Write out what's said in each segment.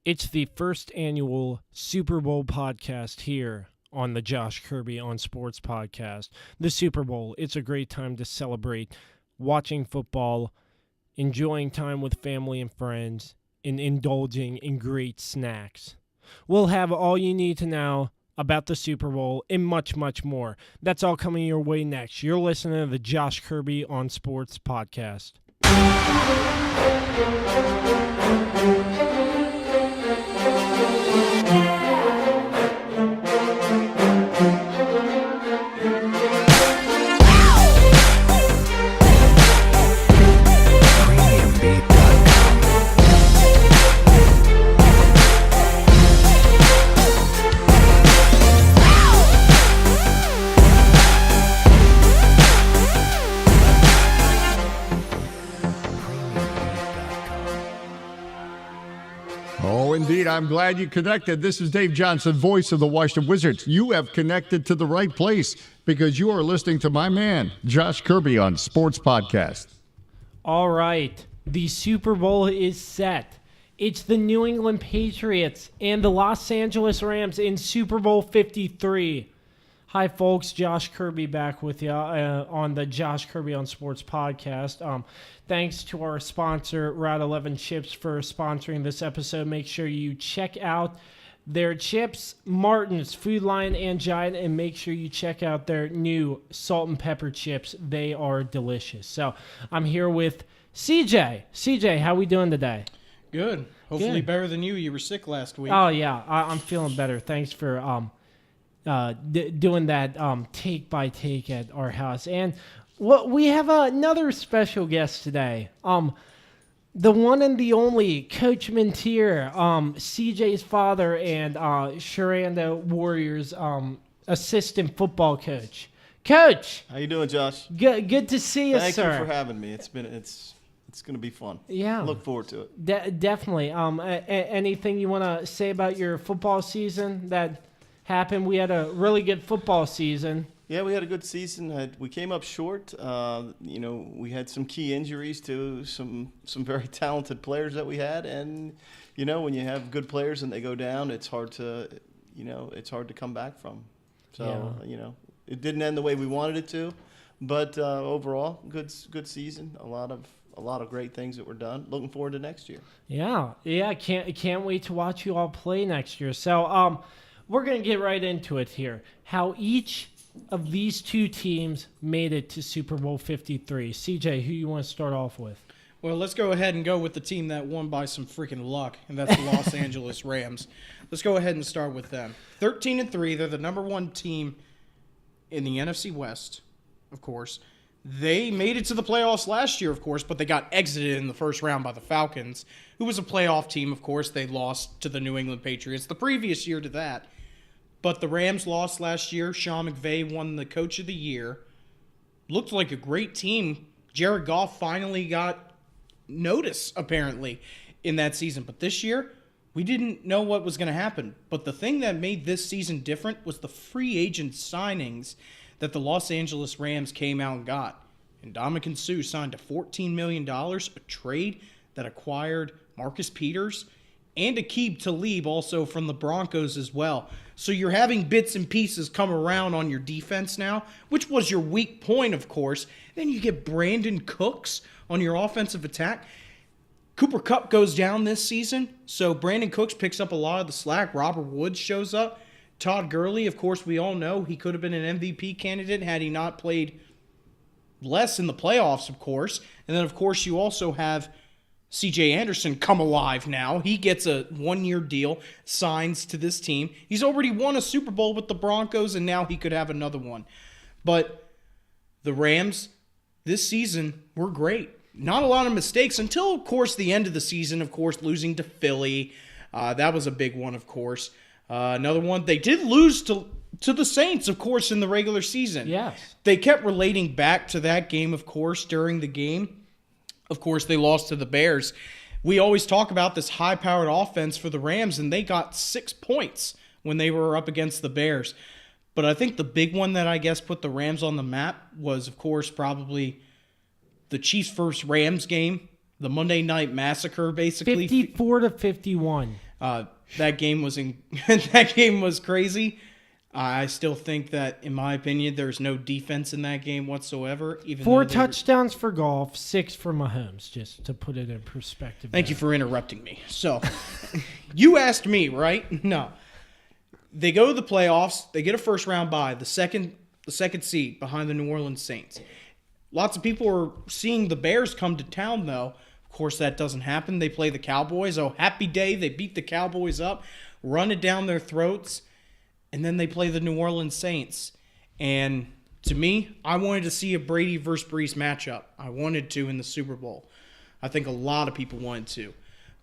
It's the first annual Super Bowl podcast here on the Josh Kirby on Sports podcast. The Super Bowl, it's a great time to celebrate watching football, enjoying time with family and friends, and indulging in great snacks. We'll have all you need to know about the Super Bowl and much, much more. That's all coming your way next. You're listening to the Josh Kirby on Sports podcast. Indeed, I'm glad you connected. This is Dave Johnson, voice of the Washington Wizards. You have connected to the right place because you are listening to my man, Josh Kirby on Sports Podcast. All right, the Super Bowl is set. It's the New England Patriots and the Los Angeles Rams in Super Bowl 53. Hi, folks. Josh Kirby back with you on the Josh Kirby on Sports podcast. Thanks to our sponsor, Route 11 Chips, for sponsoring this episode. Make sure you check out their chips, Martin's, Food Lion, and Giant, and make sure you check out their new salt and pepper chips. They are delicious. So I'm here with CJ. CJ, how we doing today? Good. Hopefully Good. Better than you. You were sick last week. Oh, yeah. I'm feeling better. Thanks for doing that take by take at our house. And we have another special guest today. The one and the only Coach Minteer, CJ's father and Sharanda Warriors assistant football coach. Coach, how you doing, Josh? Good to see you, sir. Thank you for having me. It's going to be fun. Yeah, look forward to it. Definitely. Anything you want to say about your football season that happened? We had a really good football season. Yeah, we had a good season. We came up short. We had some key injuries to some very talented players that we had, and when you have good players and they go down, it's hard to come back from. So it didn't end the way we wanted it to, but overall, good season. A lot of great things that were done. Looking forward to next year. Yeah. Can't wait to watch you all play next year. So we're gonna get right into it here. How each of these two teams made it to Super Bowl 53. CJ, who you want to start off with? Well, let's go ahead and go with the team that won by some freaking luck, and that's the Los Angeles Rams. Let's go ahead and start with them. 13-3, they're the number one team in the NFC West, of course. They made it to the playoffs last year, of course, but they got exited in the first round by the Falcons, who was a playoff team, of course. They lost to the New England Patriots the previous year to that. But the Rams lost last year. Sean McVay won the Coach of the Year. Looked like a great team. Jared Goff finally got notice, apparently, in that season. But this year, we didn't know what was going to happen. But the thing that made this season different was the free agent signings that the Los Angeles Rams came out and got. And Ndamukong Suh signed a $14 million, a trade that acquired Marcus Peters and Aqib Talib also from the Broncos as well. So you're having bits and pieces come around on your defense now, which was your weak point, of course. Then you get Brandon Cooks on your offensive attack. Cooper Kupp goes down this season, so Brandon Cooks picks up a lot of the slack. Robert Woods shows up. Todd Gurley, of course, we all know he could have been an MVP candidate had he not played less in the playoffs, of course. And then, of course, you also have C.J. Anderson come alive now. He gets a one-year deal, signs to this team. He's already won a Super Bowl with the Broncos, and now he could have another one. But the Rams this season were great. Not a lot of mistakes until, of course, the end of the season, of course, losing to Philly. That was a big one, of course. Another one, they did lose to the Saints, of course, in the regular season. Yes. They kept relating back to that game, of course, during the game. Of course, they lost to the Bears. We always talk about this high-powered offense for the Rams, and they got 6 points when they were up against the Bears. But I think the big one that I guess put the Rams on the map was, of course, probably the Chiefs' first Rams game, the Monday Night Massacre, basically. 54-51. That game was that game was crazy. I still think that, in my opinion, there's no defense in that game whatsoever. Even 4 touchdowns for Goff, 6 for Mahomes, just to put it in perspective. Thank you for interrupting me. So, you asked me, right? No. They go to the playoffs. They get a first-round bye, the second seed behind the New Orleans Saints. Lots of people are seeing the Bears come to town, though. Of course, that doesn't happen. They play the Cowboys. Oh, happy day. They beat the Cowboys up, run it down their throats, and then they play the New Orleans Saints. And to me, I wanted to see a Brady versus Brees matchup. I wanted to in the Super Bowl. I think a lot of people wanted to.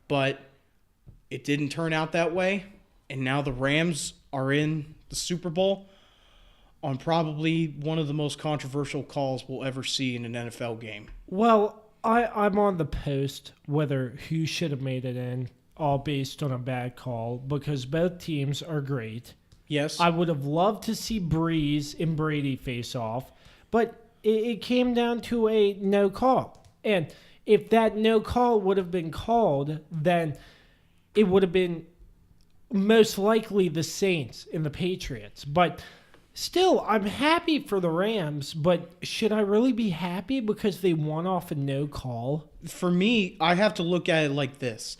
But it didn't turn out that way. And now the Rams are in the Super Bowl on probably one of the most controversial calls we'll ever see in an NFL game. Well, I'm on the post whether who should have made it in, all based on a bad call, because both teams are great. Yes. I would have loved to see Breeze and Brady face off, but it came down to a no call. And if that no call would have been called, then it would have been most likely the Saints and the Patriots. But still, I'm happy for the Rams, but should I really be happy because they won off a no call? For me, I have to look at it like this.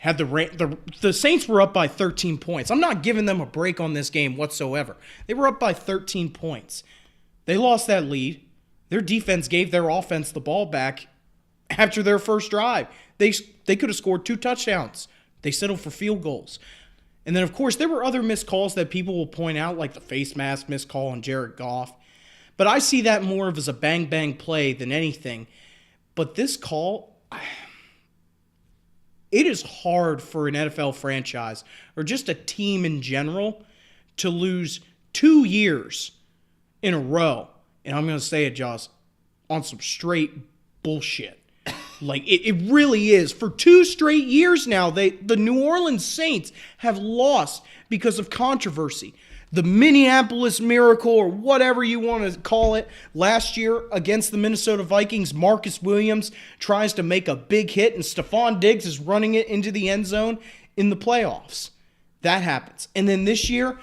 Had the Saints were up by 13 points. I'm not giving them a break on this game whatsoever. They were up by 13 points. They lost that lead. Their defense gave their offense the ball back after their first drive. They could have scored 2 touchdowns. They settled for field goals. And then, of course, there were other missed calls that people will point out, like the face mask missed call on Jared Goff. But I see that more of as a bang-bang play than anything. But this call, it is hard for an NFL franchise or just a team in general to lose 2 years in a row. And I'm going to say it, Joss, on some straight bullshit. Like, it really is. For 2 straight years now, the New Orleans Saints have lost because of controversy. The Minneapolis Miracle, or whatever you want to call it, last year against the Minnesota Vikings, Marcus Williams tries to make a big hit, and Stephon Diggs is running it into the end zone in the playoffs. That happens. And then this year,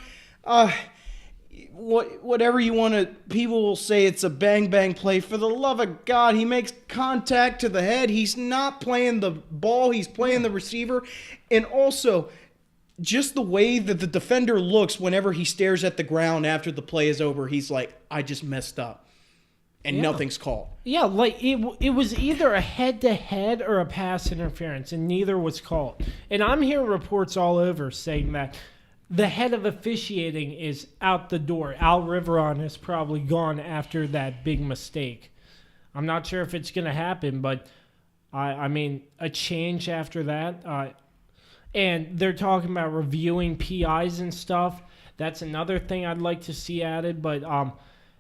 whatever you want to, people will say it's a bang-bang play. For the love of God, he makes contact to the head. He's not playing the ball. He's playing the receiver. And also, just the way that the defender looks whenever he stares at the ground after the play is over, he's like, I just messed up. And nothing's called. Yeah, like it was either a head-to-head or a pass interference, and neither was called. And I'm hearing reports all over saying that the head of officiating is out the door. Al Riveron is probably gone after that big mistake. I'm not sure if it's going to happen, but I mean, a change after that. And they're talking about reviewing PIs and stuff. That's another thing I'd like to see added. But,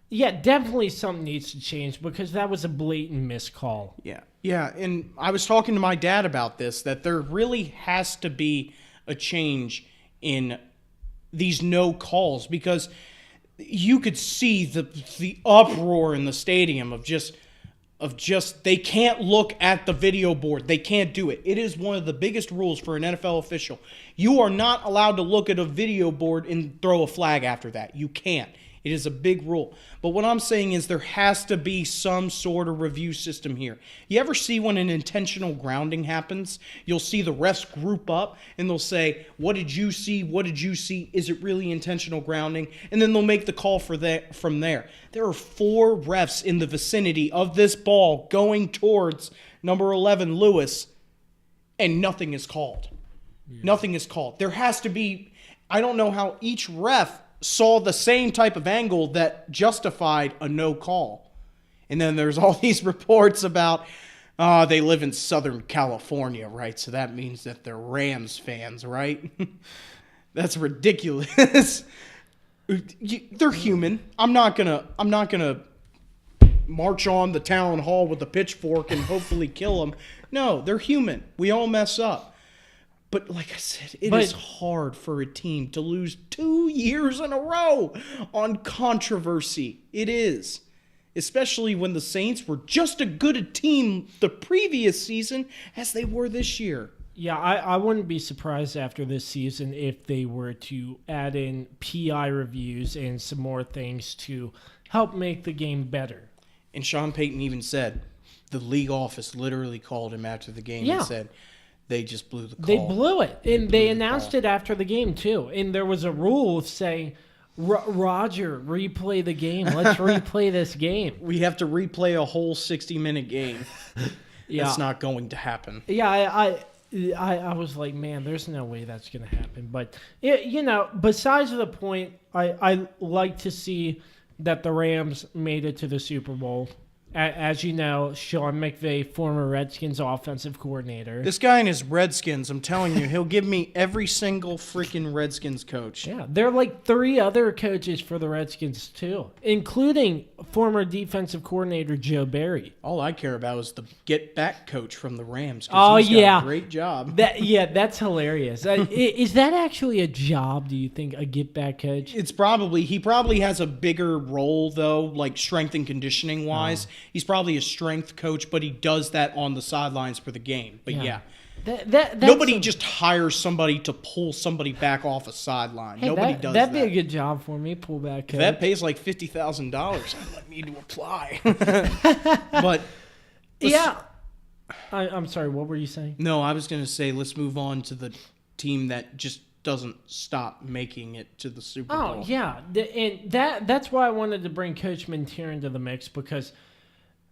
yeah, definitely something needs to change because that was a blatant miscall. Yeah, and I was talking to my dad about this, that there really has to be a change in these no calls, because you could see the uproar in the stadium of just they can't look at the video board. They can't do it. It is one of the biggest rules for an NFL official. You are not allowed to look at a video board and throw a flag after that. You can't. It is a big rule. But what I'm saying is there has to be some sort of review system here. You ever see when an intentional grounding happens? You'll see the refs group up and they'll say, what did you see? What did you see? Is it really intentional grounding? And then they'll make the call from there. There are 4 refs in the vicinity of this ball going towards number 11, Lewis, and nothing is called. Yeah. Nothing is called. There has to be, I don't know how each ref saw the same type of angle that justified a no call. And then there's all these reports about, they live in Southern California, right? So that means that they're Rams fans, right? That's ridiculous. They're human. I'm not gonna march on the town hall with a pitchfork and hopefully kill them. No, they're human. We all mess up. But like I said, it is hard for a team to lose 2 years in a row on controversy. It is. Especially when the Saints were just as good a team the previous season as they were this year. Yeah, I wouldn't be surprised after this season if they were to add in PI reviews and some more things to help make the game better. And Sean Payton even said the league office literally called him after the game Yeah. and said they just blew the call. They blew it, and they announced it after the game too. And there was a rule saying, "Roger, replay the game. Let's replay this game." We have to replay a whole 60-minute game. Yeah, That's not going to happen. yeah. I was like, man, there's no way that's going to happen. But besides the point, I like to see that the Rams made it to the Super Bowl. As you know, Sean McVay, former Redskins offensive coordinator. This guy and his Redskins, I'm telling you, he'll give me every single freaking Redskins coach. Yeah, there are like 3 other coaches for the Redskins too, including former defensive coordinator Joe Barry. All I care about is the get-back coach from the Rams. 'Cause Oh, he's got yeah. a great job. That's hilarious. Is that actually a job, do you think, a get-back coach? He probably has a bigger role, though, like strength and conditioning-wise. He's probably a strength coach, but he does that on the sidelines for the game. But yeah. That's Nobody just hires somebody to pull somebody back off a sideline. Hey, Nobody does that'd that. be a good job for me, pullback coach. If that pays like $50,000, I'd like me to apply. But yeah. I'm sorry, what were you saying? no, I was going to say let's move on to the team that just doesn't stop making it to the Super Bowl. Oh, yeah. And that's why I wanted to bring Coach Minteer into the mix, because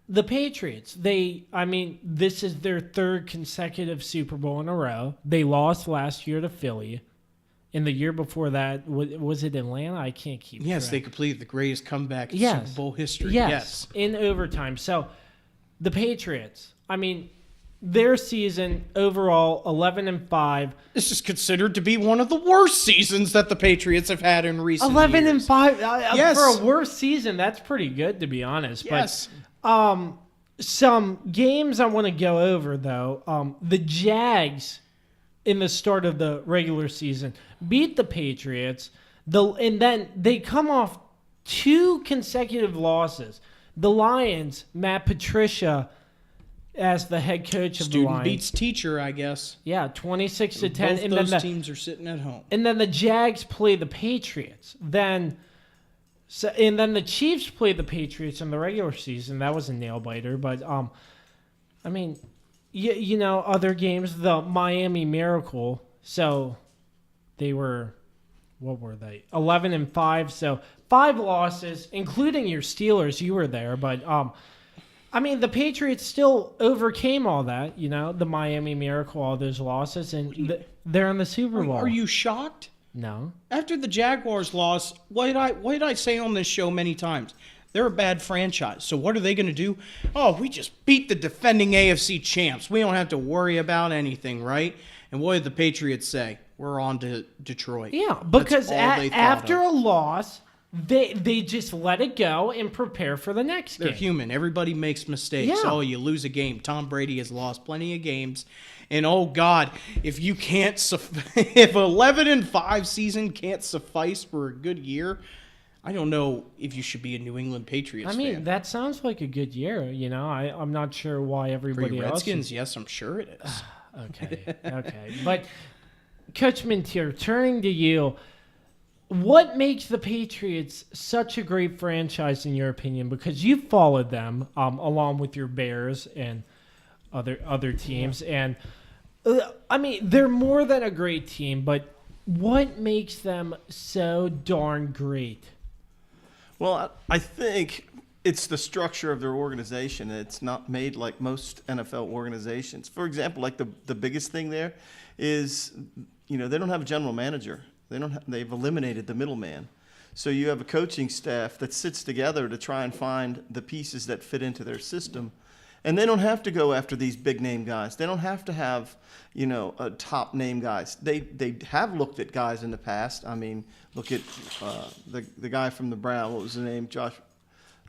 the Patriots, this is their 3rd consecutive Super Bowl in a row. They lost last year to Philly. And the year before that, was it Atlanta? I can't keep Yes, track. they completed the greatest comeback in Yes. Super Bowl history. Yes, in overtime. So the Patriots, their season overall 11-5. This is considered to be one of the worst seasons that the Patriots have had in recent 11-5 Yes. for a worst season. That's pretty good, to be honest. Yes. But some games I want to go over though. The Jags in the start of the regular season beat the Patriots. And then they come off 2 consecutive losses. The Lions, Matt Patricia as the head coach of the Student Lions. beats teacher, I guess. Yeah, 26-10. Both And those then teams are sitting at home. and then the Jags play the Patriots. And then the Chiefs play the Patriots in the regular season. That was a nail biter. But other games, the Miami Miracle. So they were, what were they? 11-5. So 5 losses, including your Steelers. You were there, but the Patriots still overcame all that. The Miami Miracle, all those losses, and they're in the Super Bowl. Are you shocked? No. After the Jaguars lost, what did I say on this show many times? They're a bad franchise. So what are they going to do? Oh, we just beat the defending AFC champs. We don't have to worry about anything, right? And what did the Patriots say? We're on to Detroit. Yeah, because That's all they thought after of. a loss, they just let it go and prepare for the next They're game. human. Everybody makes mistakes. Yeah. Oh, you lose a game. Tom Brady has lost plenty of games. And oh God, if you can't, if 11-5 season can't suffice for a good year, I don't know if you should be a New England Patriots fan. That sounds like a good year. I'm not sure why For everybody your else. Redskins, yes, I'm sure it is. Okay. But Coach Minteer, turning to you, what makes the Patriots such a great franchise in your opinion? Because you followed them along with your Bears and other teams, and they're more than a great team. But what makes them so darn great? Well, I think it's the structure of their organization. It's not made like most NFL organizations. For example, like the biggest thing there is, they don't have a general manager. They've eliminated the middleman. So you have a coaching staff that sits together to try and find the pieces that fit into their system. And they don't have to go after these big name guys. They don't have to have, top name guys. They have looked at guys in the past. Look at the guy from the Browns. What was his name? Josh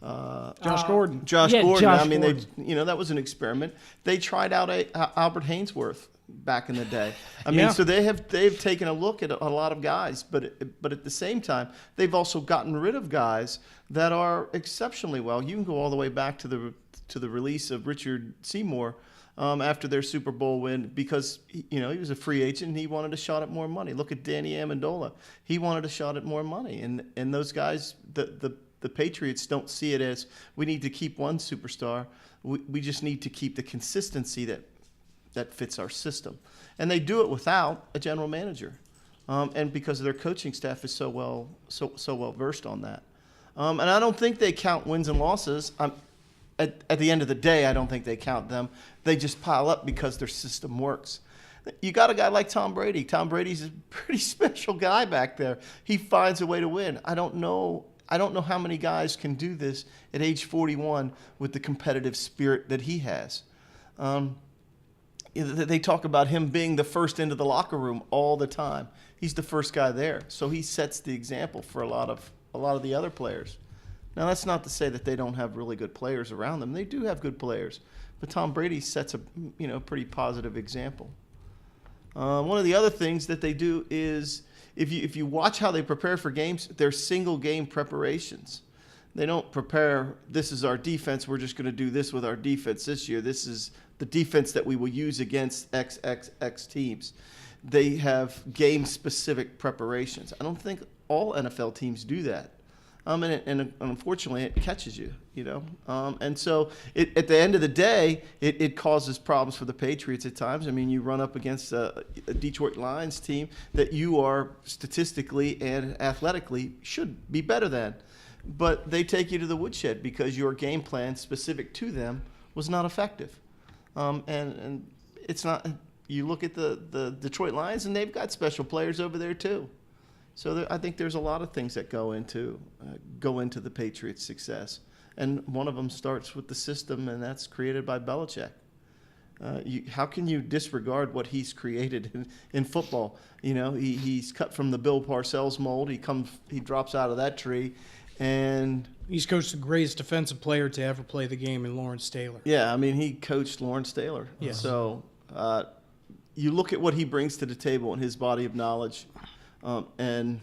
Gordon. Josh Gordon. Gordon. That was an experiment. They tried out Albert Hainsworth back in the day. Yeah. So they've taken a look at a lot of guys, but at the same time, they've also gotten rid of guys that are exceptionally well. You can go all the way back to the release of Richard Seymour after their Super Bowl win because he was a free agent and he wanted a shot at more money. Look at Danny Amendola; he wanted a shot at more money, and those guys, the Patriots don't see it as we need to keep one superstar. We just need to keep the consistency that fits our system, and they do it without a general manager, and because their coaching staff is so well versed on that, and I don't think they count wins and losses. At the end of the day, I don't think they count them. They just pile up because their system works. You got a guy like Tom Brady. Tom Brady's a pretty special guy back there. He finds a way to win. I don't know how many guys can do this at age 41 with the competitive spirit that he has. They talk about him being the first into the locker room all the time. He's the first guy there, so he sets the example for a lot of the other players. Now, that's not to say that they don't have really good players around them. They do have good players, but Tom Brady sets a pretty positive example. One of the other things that they do is if you watch how they prepare for games, they're single game preparations. They don't prepare, this is our defense, we're just going to do this with our defense this year. This is the defense that we will use against XXX teams. They have game-specific preparations. I don't think all NFL teams do that. And unfortunately, it catches you, and so at the end of the day, it causes problems for the Patriots at times. I mean, you run up against a Detroit Lions team that you are statistically and athletically should be better than, but they take you to the woodshed because your game plan specific to them was not effective, and it's not. You look at the Detroit Lions, and they've got special players over there too. So I think there's a lot of things that go into the Patriots' success, and one of them starts with the system, and that's created by Belichick. How can you disregard what he's created in football? He's cut from the Bill Parcells mold. He drops out of that tree, and he's coached the greatest defensive player to ever play the game in Lawrence Taylor. Yeah, I mean, he coached Lawrence Taylor. Yes. So you look at what he brings to the table and his body of knowledge. And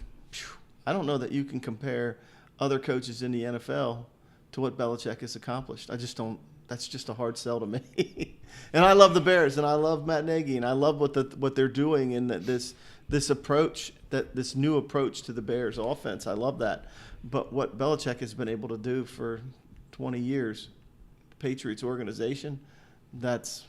I don't know that you can compare other coaches in the NFL to what Belichick has accomplished. I just don't. That's just a hard sell to me. And I love the Bears, and I love Matt Nagy, and I love what they're doing in this approach, this new approach to the Bears offense. I love that. But what Belichick has been able to do for 20 years, the Patriots organization, that's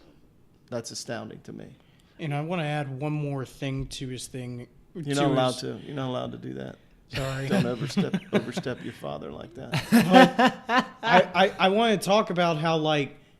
astounding to me. And I want to add one more thing to his thing. You're not allowed to. You're not allowed to do that. Sorry. Don't overstep your father like that. I want to talk about how,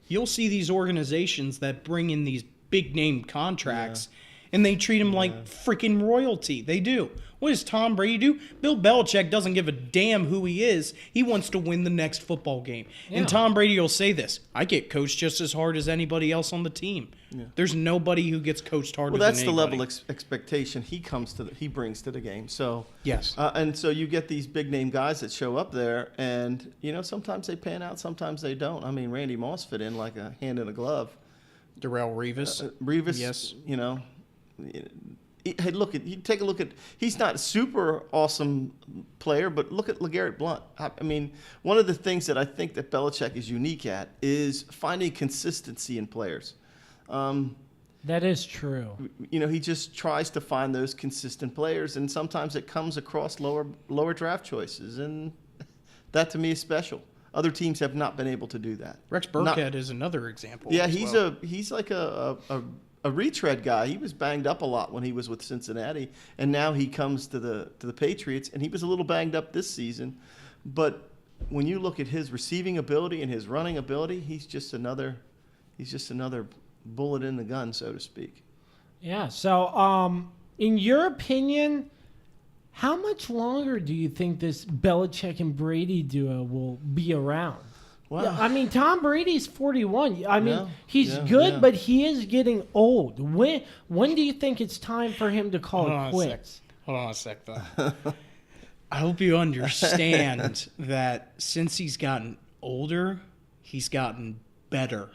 you'll see these organizations that bring in these big name contracts, and they treat them like freaking royalty. They do. What does Tom Brady do? Bill Belichick doesn't give a damn who he is. He wants to win the next football game. Yeah. And Tom Brady will say this: I get coached just as hard as anybody else on the team. Yeah. There's nobody who gets coached harder than anybody. Well, that's the level expectation he brings to the game. So yes, and so you get these big name guys that show up there, and sometimes they pan out, sometimes they don't. I mean, Randy Moss fit in like a hand in a glove. Darrelle Revis. Revis, yes. Hey, take a look at. He's not a super awesome player, but look at LeGarrette Blount. I mean, one of the things that I think that Belichick is unique at is finding consistency in players. That is true. He just tries to find those consistent players, and sometimes it comes across lower draft choices, and that to me is special. Other teams have not been able to do that. Rex Burkhead is another example. Yeah, he's like a retread guy. He was banged up a lot when he was with Cincinnati, and now he comes to the Patriots, and he was a little banged up this season. But when you look at his receiving ability and his running ability, he's just another bullet in the gun, so to speak. Yeah. So, in your opinion, how much longer do you think this Belichick and Brady duo will be around? Well, yeah, I mean, Tom Brady's 41. I mean, he's good, but he is getting old. When do you think it's time for him to call it quits? Hold on a sec, though. I hope you understand that since he's gotten older, he's gotten better.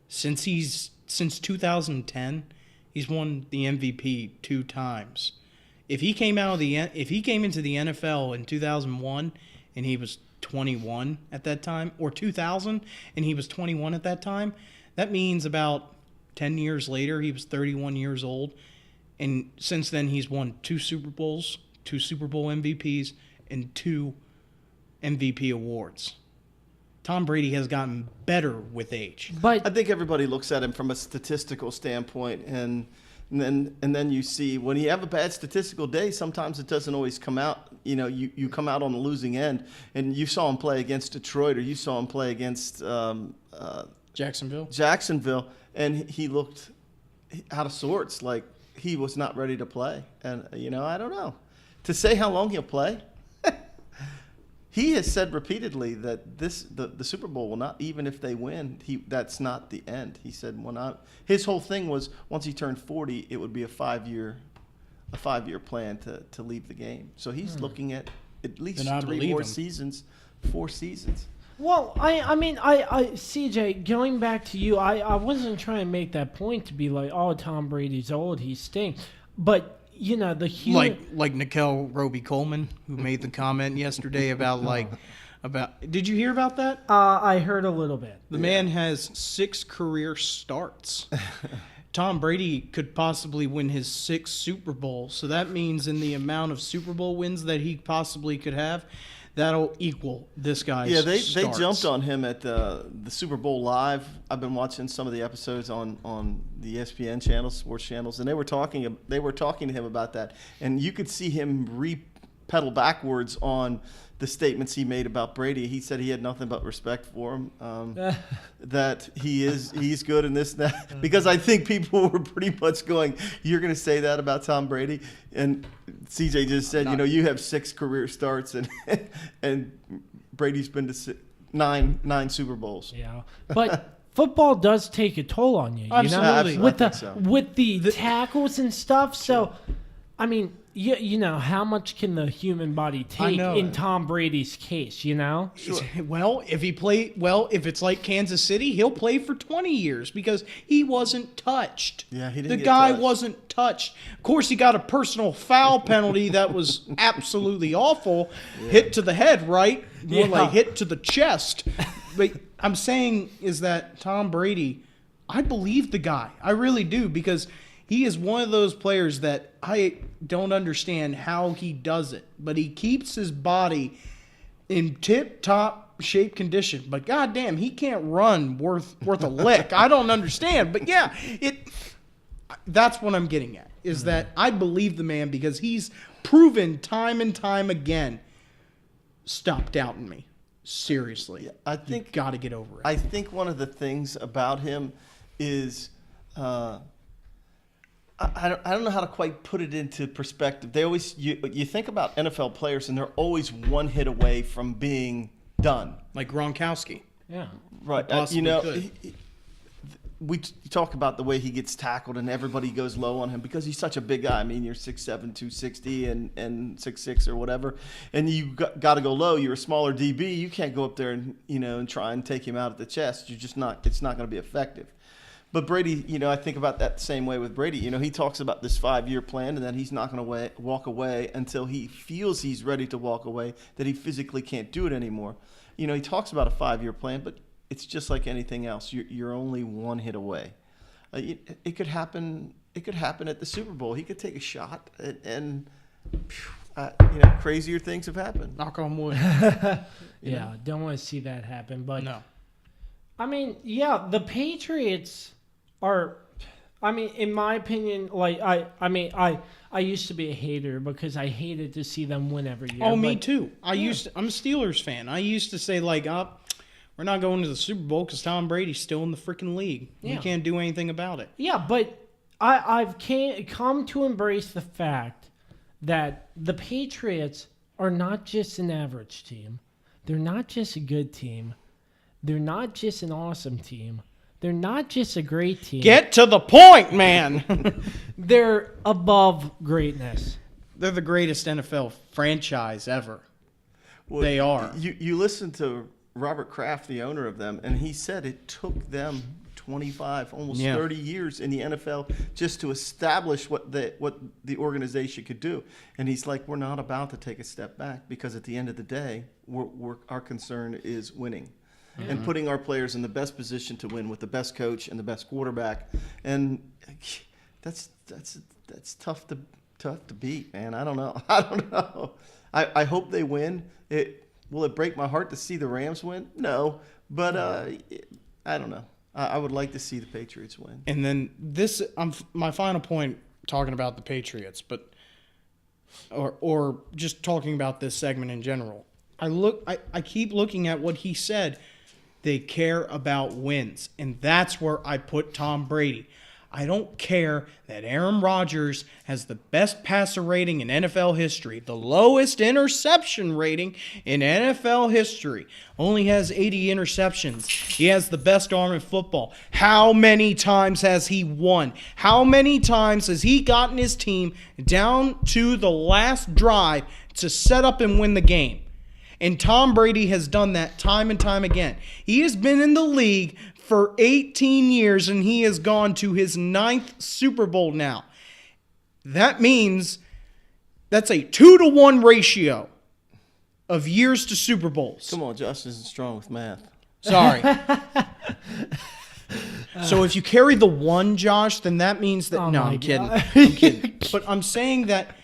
Since 2010, he's won the MVP 2 times. If he came into the NFL in 2001 and he was 21 at that time, or 2000 and he was 21 at that time, that means about 10 years later, he was 31 years old. And since then, he's won 2 Super Bowls, 2 Super Bowl MVPs, and 2 MVP awards. Tom Brady has gotten better with age. But I think everybody looks at him from a statistical standpoint, and then you see when you have a bad statistical day, sometimes it doesn't always come out. You know, you come out on the losing end, and you saw him play against Detroit, or you saw him play against Jacksonville, and he looked out of sorts, like he was not ready to play. And I don't know to say how long he'll play. He has said repeatedly that the Super Bowl will not, even if they win, that's not the end. He said his whole thing was once he turned 40, it would be a 5-year plan to leave the game. So he's looking at least 3 more seasons, 4 seasons. well, I mean, CJ, going back to you, I wasn't trying to make that point to be like, oh, Tom Brady's old, he stinks. But the human, like Nickel Roby Coleman, who made the comment yesterday about Did you hear about that? I heard a little bit. The man has 6 career starts. Tom Brady could possibly win his 6th Super Bowl. So that means in the amount of Super Bowl wins that he possibly could have, that'll equal this guy's they starts. jumped on him at the Super Bowl Live. I've been watching some of the episodes on the ESPN channels, sports channels, and they were talking to him about that. And you could see him pedal backwards on the statements he made about Brady. He said he had nothing but respect for him, that he's good in this and that. Because I think people were pretty much going, "You're going to say that about Tom Brady?" And CJ just said, you have 6 career starts, and Brady's been to 9 Super Bowls. Yeah, but football does take a toll on you. Absolutely. With the tackles and stuff. So, I mean, how much can the human body take in Tom Brady's case? Sure. Well, if it's like Kansas City, he'll play for 20 years because he wasn't touched. Yeah, he didn't. The get guy touched. wasn't touched. Of course, he got a personal foul penalty that was absolutely awful. Yeah. Hit to the head, right? More like hit to the chest. But I'm saying is that Tom Brady, I believe the guy. I really do, because he is one of those players that I don't understand how he does it, but he keeps his body in tip-top shape condition. But goddamn, he can't run worth a lick. I don't understand, but yeah, that's what I'm getting at, is that I believe the man because he's proven time and time again. Stop doubting me. Seriously. Yeah, I think you got to get over it. I think one of the things about him is I don't know how to quite put it into perspective. They always you think about NFL players, and they're always one hit away from being done. Like Gronkowski. Yeah. Right. We talk about the way he gets tackled, and everybody goes low on him because he's such a big guy. I mean, you're 6'7", 260, and 6'6" or whatever, and you got to go low. You're a smaller DB. You can't go up there and try and take him out at the chest. You're just not. It's not going to be effective. But Brady, I think about that the same way with Brady. He talks about this 5-year plan, and then he's not going to walk away until he feels he's ready to walk away, that he physically can't do it anymore. He talks about a 5-year plan, but it's just like anything else. You're only one hit away. It could happen. It could happen at the Super Bowl. He could take a shot, and crazier things have happened. Knock on wood. Yeah, don't want to see that happen. But no. I mean, yeah, the Patriots are. I mean, in my opinion, like I used to be a hater because I hated to see them win every year. Oh, me too. I'm a Steelers fan. I used to say like, we're not going to the Super Bowl because Tom Brady's still in the freaking league. Yeah. We can't do anything about it. Yeah, but I've come to embrace the fact that the Patriots are not just an average team. They're not just a good team. They're not just an awesome team. They're not just a great team. Get to the point, man. They're above greatness. They're the greatest NFL franchise ever. Well, they are. You listen to Robert Kraft, the owner of them, and he said it took them 25, almost 30 years in the NFL just to establish what the organization could do. And he's like, we're not about to take a step back because at the end of the day, our concern is winning. and putting our players in the best position to win with the best coach and the best quarterback. And that's tough to beat, man. I don't know. I hope they win. Will it break my heart to see the Rams win? No, but I don't know. I would like to see the Patriots win. And then my final point, talking about the Patriots, but or just talking about this segment in general. I keep looking at what he said. They care about wins, and that's where I put Tom Brady. I don't care that Aaron Rodgers has the best passer rating in NFL history, the lowest interception rating in NFL history, only has 80 interceptions. He has the best arm in football. How many times has he won? How many times has he gotten his team down to the last drive to set up and win the game? And Tom Brady has done that time and time again. He has been in the league for 18 years, and he has gone to his 9th Super Bowl now. That means that's a 2-to-1 ratio of years to Super Bowls. Come on, Josh isn't strong with math. Sorry. So if you carry the 1, Josh, then that means that... No, I'm kidding. I'm kidding. But I'm saying that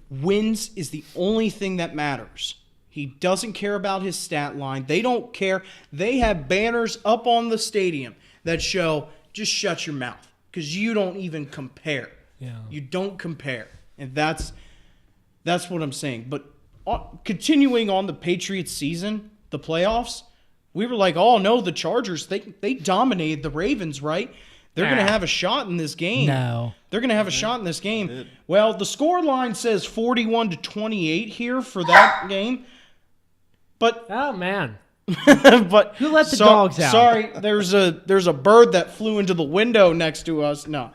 wins is the only thing that matters. He doesn't care about his stat line. They don't care. They have banners up on the stadium that show, just shut your mouth, because you don't even compare. Yeah. You don't compare. And that's what I'm saying. But continuing on the Patriots season, the playoffs, we were like, oh, no, the Chargers, they dominated the Ravens, right? They're going to have a shot in this game. No. They're going to have a shot in this game. Well, the score line says 41-28 here for that game. But Oh, man. but Who let the dogs out? Sorry, there's a bird that flew into the window next to us. No.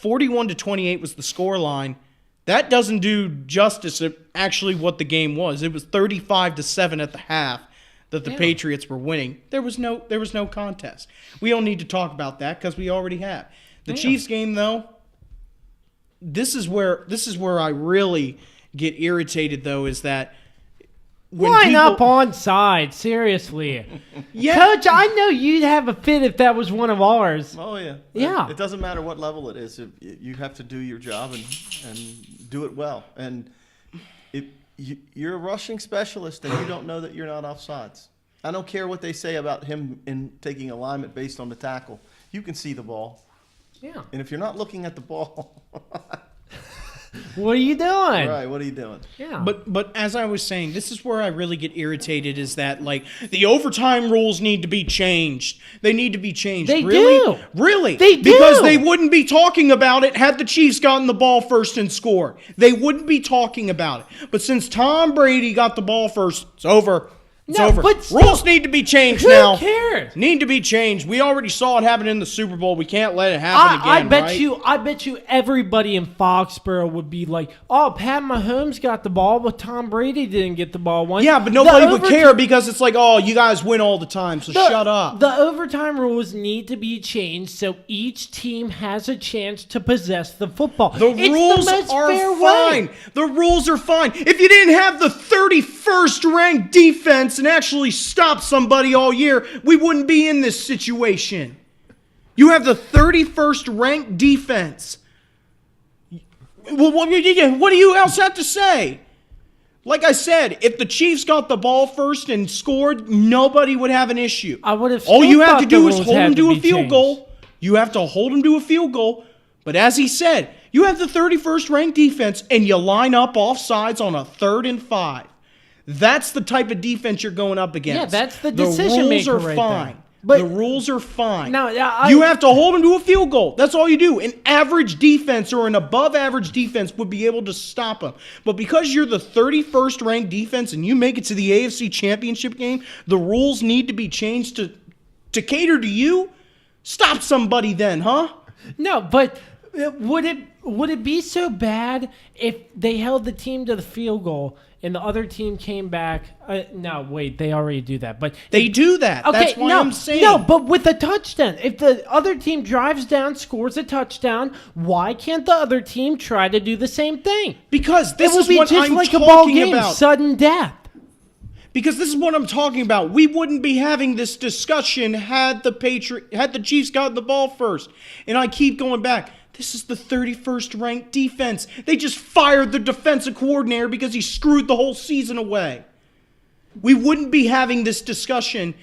41-28 was the score line. That doesn't do justice to actually what the game was. It was 35-7 at the half that the Patriots were winning. There was no contest. We don't need to talk about that because we already have. The Chiefs game, though, this is where I really get irritated, though, is that when Line up on side, seriously. Coach, I know you'd have a fit if that was one of ours. Oh, yeah. Yeah. It doesn't matter what level it is. You have to do your job and do it well. And you're a rushing specialist, and you don't know that you're not offsides. I don't care what they say about him in taking alignment based on the tackle. You can see the ball. Yeah. And if you're not looking at the ball... What are you doing? Right, what are you doing? Yeah. But as I was saying, this is where I really get irritated is that, like, the overtime rules need to be changed. They need to be changed. They really? do. Really? They do. Because they wouldn't be talking about it had the Chiefs gotten the ball first and scored. They wouldn't be talking about it. But since Tom Brady got the ball first, it's over. It's over. But Rules need to be changed who now. cares? Need to be changed. We already saw it happen in the Super Bowl. We can't let it happen again, I bet you everybody in Foxborough would be like, oh, Pat Mahomes got the ball, but Tom Brady didn't get the ball once. Yeah, but nobody would care because it's like, oh, you guys win all the time, so shut up. The overtime rules need to be changed so each team has a chance to possess the football. The rules are fine. The rules are fine. If you didn't have the 31st ranked defense and actually stop somebody all year, we wouldn't be in this situation. You have the 31st ranked defense. Well, what do you else have to say? Like I said, if the Chiefs got the ball first and scored, nobody would have an issue. I would have. All you have to do is hold them to a field goal. You have to hold them to a field goal. But as he said, you have the 31st ranked defense and you line up offsides on a 3rd and 5. That's the type of defense you're going up against. Yeah, that's the decision maker right there. The rules are fine. But the rules are fine. No, you have to hold them to a field goal. That's all you do. An average defense or an above-average defense would be able to stop them. But because you're the 31st ranked defense and you make it to the AFC Championship game, the rules need to be changed to cater to you. Stop somebody then, huh? No, but would it be so bad if they held the team to the field goal and the other team came back? No, wait, they already do that. But they do that. Okay, that's why I'm saying. No, but with a touchdown. If the other team drives down, scores a touchdown, why can't the other team try to do the same thing? Because this it would is be what just I'm like talking a ball game, about. sudden death. Because this is what I'm talking about. We wouldn't be having this discussion had the Chiefs gotten the ball first. And I keep going back. This is the 31st ranked defense. They just fired the defensive coordinator because he screwed the whole season away. We wouldn't be having this discussion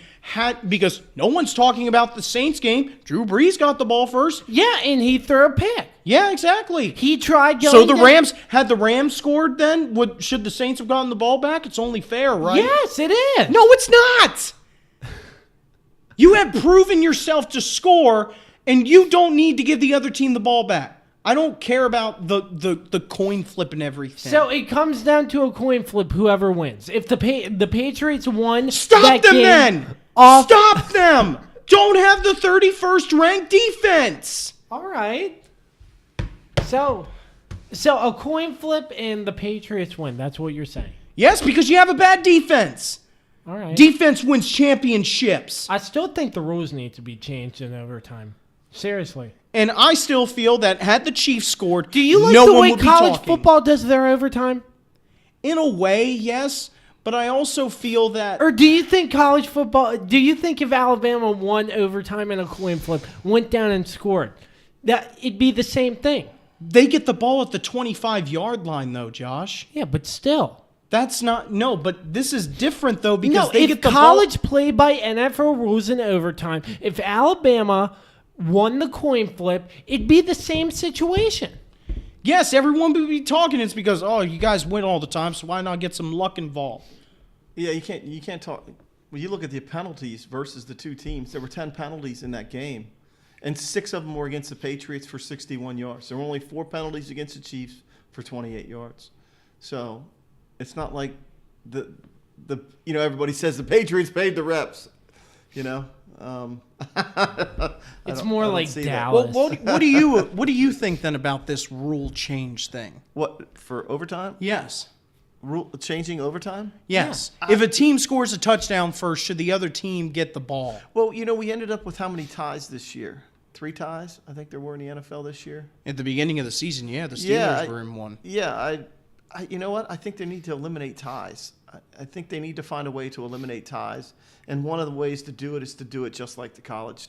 because no one's talking about the Saints game. Drew Brees got the ball first. Yeah, and he threw a pick. Yeah, exactly. He tried going So the down. Rams scored then? Should the Saints have gotten the ball back? It's only fair, right? Yes, it is. No, it's not. You have proven yourself to score, and you don't need to give the other team the ball back. I don't care about the coin flip and everything. So it comes down to a coin flip, whoever wins. If the Patriots won Stop that them game then! off- Stop them! Don't have the 31st ranked defense! All right. So a coin flip and the Patriots win. That's what you're saying. Yes, because you have a bad defense. All right. Defense wins championships. I still think the rules need to be changed in overtime. Seriously. And I still feel that had the Chiefs scored, Do you like no the one way would be college talking. football does their overtime? In a way, yes. But I also feel that... Or do you think college football... Do you think if Alabama won overtime in a coin flip, went down and scored, that it'd be the same thing? They get the ball at the 25-yard line, though, Josh. Yeah, but still. That's not... No, but this is different, though, because No, they if get the college ball... played by NFL rules in overtime, if Alabama won the coin flip, it'd be the same situation. Yes, everyone would be talking. It's because, oh, you guys win all the time, so why not get some luck involved? Yeah, you can't talk. When you look at the penalties versus the two teams, there were 10 penalties in that game, and 6 of them were against the Patriots for 61 yards. There were only 4 penalties against the Chiefs for 28 yards. So it's not like the everybody says the Patriots paid the reps. It's more like Well, Dallas. what do you think then about this rule change thing? What, for overtime? Yes. Changing overtime? Yes. If a team scores a touchdown first, should the other team get the ball? Well, we ended up with how many ties this year? 3 ties, I think there were in the NFL this year. At the beginning of the season, yeah, the Steelers were in one. Yeah, I you know what? I think they need to eliminate ties. I think they need to find a way to eliminate ties, and one of the ways to do it is to do it just like the college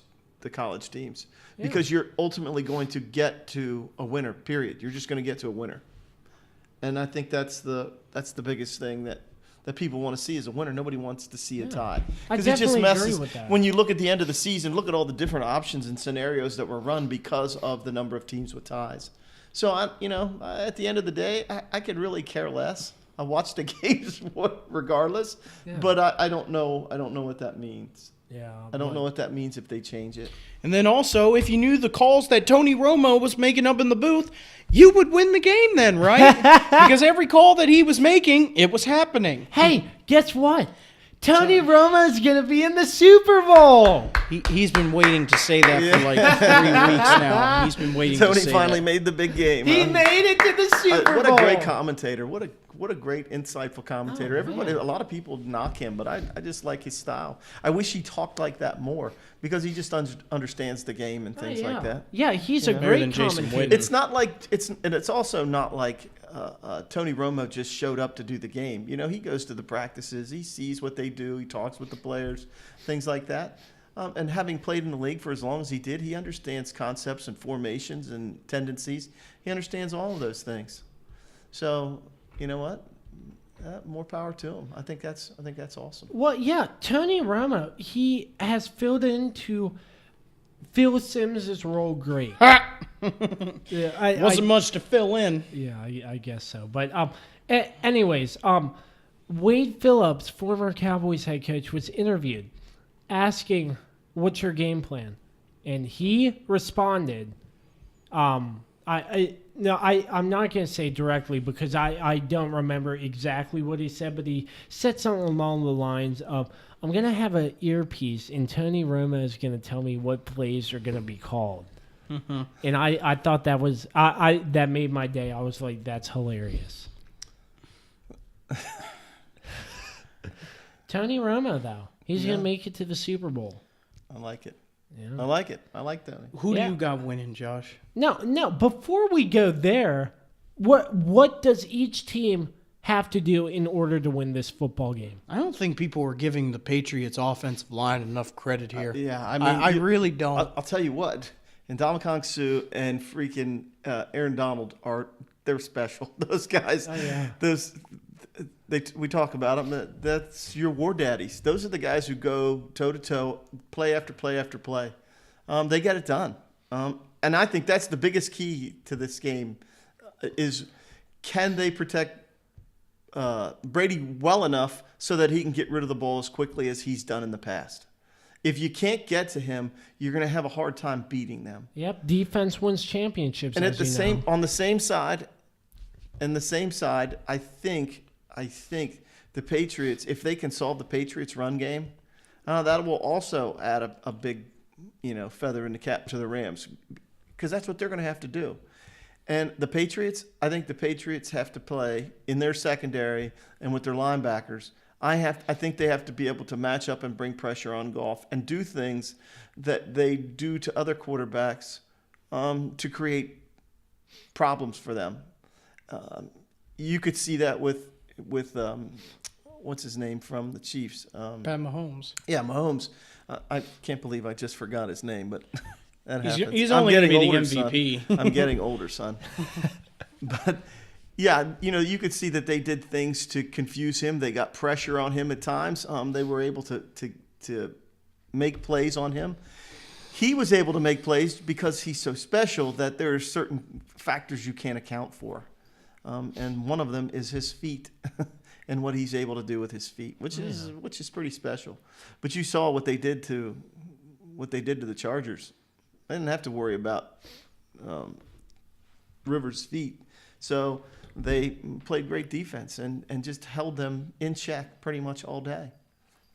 teams, because you're ultimately going to get to a winner. Period. You're just going to get to a winner, and I think that's the biggest thing that people want to see is a winner. Nobody wants to see a tie, I because it just definitely messes. agree with that. When you look at the end of the season, look at all the different options and scenarios that were run because of the number of teams with ties. So at the end of the day, I could really care less. I watch the games regardless, but I don't know. I don't know what that means. Yeah, I don't know what that means if they change it. And then also, if you knew the calls that Tony Romo was making up in the booth, you would win the game then, right? Because every call that he was making, it was happening. Hey, guess what? Tony Romo's going to be in the Super Bowl. He's been waiting to say that for like 3 weeks now. He's been waiting to Tony say finally that. made the big game. He made it to the Super What Bowl. a great commentator. What a great, insightful commentator. A lot of people knock him, but I just like his style. I wish he talked like that more, because he just understands the game and things like that. Yeah, he's a Better great than Jason commentator. Witten. It's not like it's also not like Tony Romo just showed up to do the game. He goes to the practices, he sees what they do, he talks with the players, things like that. And having played in the league for as long as he did, he understands concepts and formations and tendencies. He understands all of those things. So, you know what? More power to him. I think that's awesome. Well, yeah, Tony Romo, he has filled into Phil Simms' role great. Yeah, Wasn't much to fill in. Yeah, I guess so. But anyways, Wade Phillips, former Cowboys head coach, was interviewed asking, "What's your game plan?" And he responded, I'm not going to say directly because I don't remember exactly what he said, but he said something along the lines of, "I'm going to have an earpiece, and Tony Romo is going to tell me what plays are going to be called." Mm-hmm. And I thought that was that made my day. I was like, that's hilarious. Tony Romo, though, he's going to make it to the Super Bowl. I like it. Yeah. I like it. I like Tony. Who do you got winning, Josh? No. Before we go there, what does each team have to do in order to win this football game. I don't think people are giving the Patriots offensive line enough credit here. Yeah, I mean, I really don't. I'll tell you what, and Ndamukong Suh and freaking Aaron Donald they're special. Those guys, we talk about them. That's your war daddies. Those are the guys who go toe to toe, play after play after play. They get it done, and I think that's the biggest key to this game is can they protect Brady well enough so that he can get rid of the ball as quickly as he's done in the past. If you can't get to him, you're going to have a hard time beating them. Yep, defense wins championships. And as on the same side, I think the Patriots, if they can solve the Patriots' run game, that will also add a big, feather in the cap to the Rams, because that's what they're going to have to do. And the Patriots, I think the Patriots have to play in their secondary and with their linebackers. I think they have to be able to match up and bring pressure on Goff and do things that they do to other quarterbacks to create problems for them. You could see that with what's his name from the Chiefs? Pat Mahomes. Yeah, Mahomes. I can't believe I just forgot his name, but that happens. He's only going to be the MVP. Son. I'm getting older, son. But yeah, you could see that they did things to confuse him. They got pressure on him at times. They were able to make plays on him. He was able to make plays because he's so special that there are certain factors you can't account for. And one of them is his feet and what he's able to do with his feet, which is pretty special. But you saw what they did to the Chargers. They didn't have to worry about Rivers' feet. So they played great defense and just held them in check pretty much all day,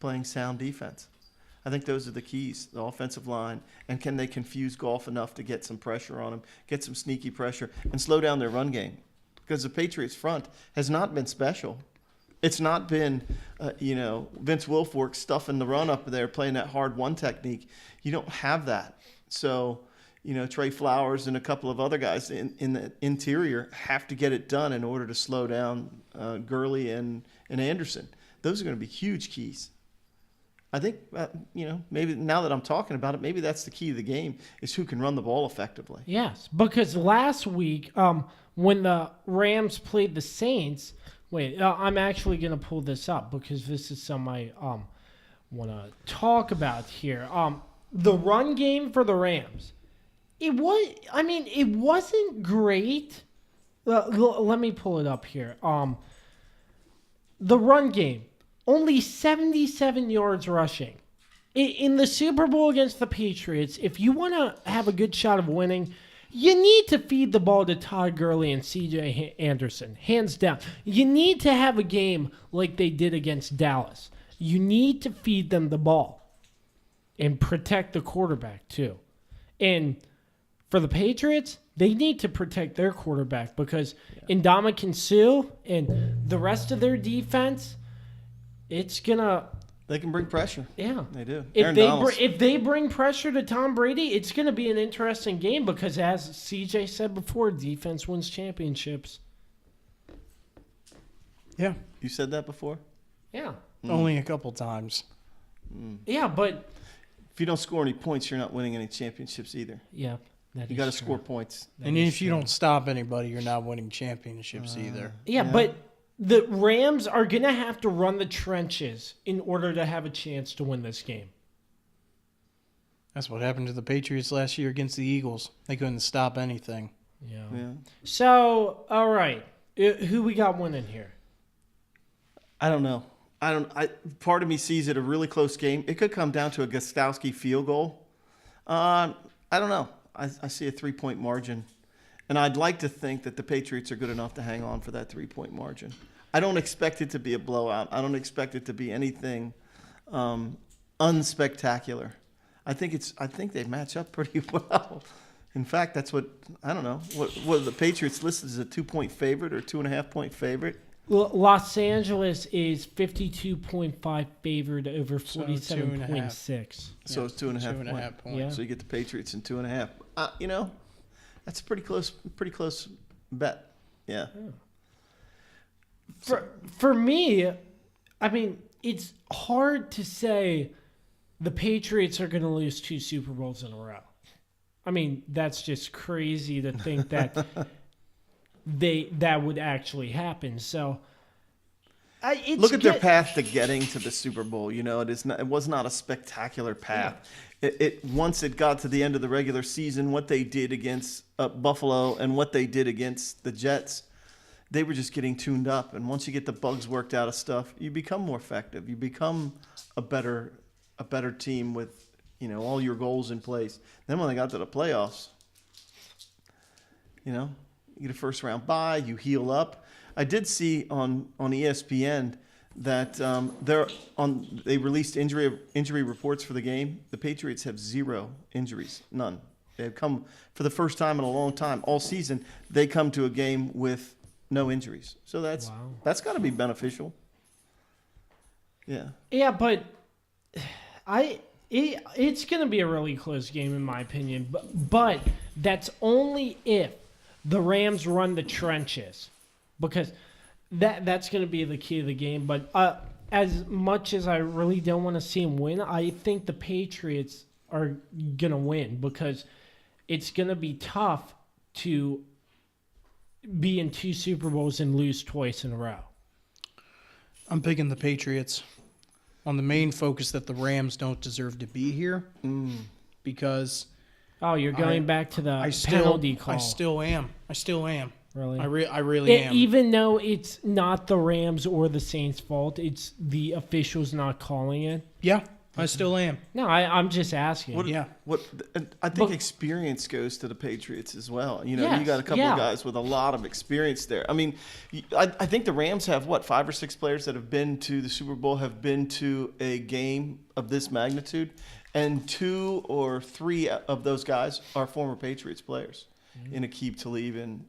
playing sound defense. I think those are the keys, the offensive line. And can they confuse Goff enough to get some pressure on him, get some sneaky pressure, and slow down their run game? Because the Patriots' front has not been special. It's not been, Vince Wilfork stuffing the run up there, playing that hard one technique. You don't have that. So, Trey Flowers and a couple of other guys in the interior have to get it done in order to slow down Gurley and Anderson. Those are going to be huge keys. I think, maybe now that I'm talking about it, maybe that's the key to the game is who can run the ball effectively. Yes, because last week when the Rams played the Saints, I'm actually going to pull this up because this is something I want to talk about here. The run game for the Rams, it wasn't great. Let me pull it up here. The run game, only 77 yards rushing. In the Super Bowl against the Patriots, if you want to have a good shot of winning, you need to feed the ball to Todd Gurley and C.J. Anderson, hands down. You need to have a game like they did against Dallas. You need to feed them the ball and protect the quarterback too. And for the Patriots, they need to protect their quarterback because Ndamukong Suh and the rest of their defense, it's going to... They can bring pressure. Yeah. They do. If they bring pressure to Tom Brady, it's going to be an interesting game because, as CJ said before, defense wins championships. Yeah. You said that before? Yeah. Only a couple times. Yeah, but... If you don't score any points, you're not winning any championships either. Yeah. You got to score points. And if you don't stop anybody, you're not winning championships either. Yeah, but the Rams are going to have to run the trenches in order to have a chance to win this game. That's what happened to the Patriots last year against the Eagles. They couldn't stop anything. Yeah. So, all right. Who we got winning here? I don't know. Part of me sees it a really close game. It could come down to a Gostowski field goal. I don't know. I see a 3-point margin. And I'd like to think that the Patriots are good enough to hang on for that 3-point margin. I don't expect it to be a blowout. I don't expect it to be anything unspectacular. I think they match up pretty well. In fact, that's what I don't know. What the Patriots listed as a 2-point favorite or 2.5-point favorite? Los Angeles is 52.5 favored over 47.6. So it's 2.5 points. Yeah. So you get the Patriots in 2.5. That's a pretty close bet. Yeah. For me, I mean, it's hard to say the Patriots are going to lose 2 Super Bowls in a row. I mean, that's just crazy to think that that would actually happen. So, Look at their path to getting to the Super Bowl. You know, it was not a spectacular path. Yeah. Once it got to the end of the regular season, what they did against Buffalo and what they did against the Jets, they were just getting tuned up. And once you get the bugs worked out of stuff, you become more effective. You become a better team with, you know, all your goals in place. Then when they got to the playoffs, you know, you get a first round bye, you heal up. I did see on ESPN that they released injury reports for the game. The Patriots have 0 injuries, none. They have come for the first time in a long time all season. They come to a game with no injuries, so that's got to be beneficial. Yeah. Yeah, but it's going to be a really close game in my opinion. But that's only if the Rams run the trenches. Because that's going to be the key of the game. But as much as I really don't want to see them win, I think the Patriots are going to win because it's going to be tough to be in 2 Super Bowls and lose twice in a row. I'm picking the Patriots on the main focus that the Rams don't deserve to be here because... Oh, you're going back to the penalty call. I still am. Really? I really am. Even though it's not the Rams or the Saints' fault, it's the officials not calling it. Yeah, I still am. No, I'm just asking. I think experience goes to the Patriots as well. You know, you got a couple of guys with a lot of experience there. I mean, I think the Rams have 5 or 6 players that have been to the Super Bowl, have been to a game of this magnitude, and 2 or 3 of those guys are former Patriots players. In Aqib Talib and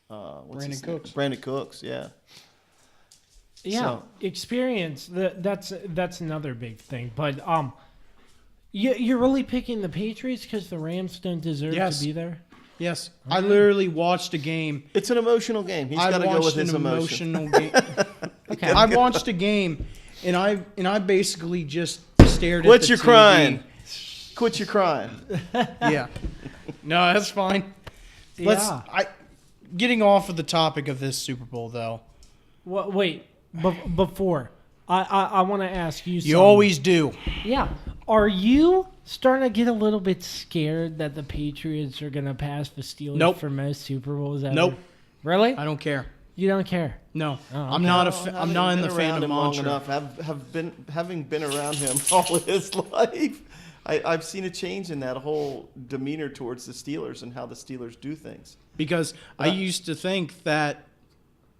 Brandon Cooks, yeah. Yeah, so. Experience. That's another big thing. But you're really picking the Patriots because the Rams don't deserve to be there? Yes. Okay. I literally watched a game. It's an emotional game. He's got to go with his emotion. Game. Okay. I watched a game, and I basically just stared at the TV. Crying. Quit your crying. Yeah. No, that's fine. Getting off of the topic of this Super Bowl, though. Well, wait. Before, I want to ask you something. You always do. Yeah. Are you starting to get a little bit scared that the Patriots are going to pass the Steelers for most Super Bowls ever? Nope. Really? I don't care. You don't care? No. Oh, okay. I'm not in the fandom long enough. Having been around him all his life. I've seen a change in that whole demeanor towards the Steelers and how the Steelers do things. Because I used to think that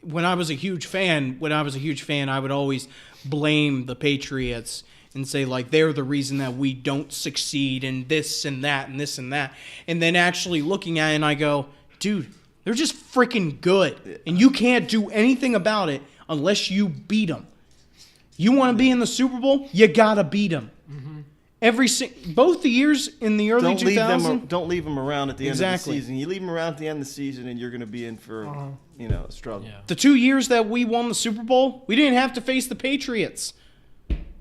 when I was a huge fan, I would always blame the Patriots and say, like, they're the reason that we don't succeed and this and that and this and that. And then actually looking at it and I go, dude, they're just freaking good. And you can't do anything about it unless you beat them. You want to be in the Super Bowl? You got to beat them. Mm-hmm. Both the years in the early 2000s. Don't leave them around at the end of the season. You leave them around at the end of the season, and you're going to be in for a struggle. Yeah. The 2 years that we won the Super Bowl, we didn't have to face the Patriots.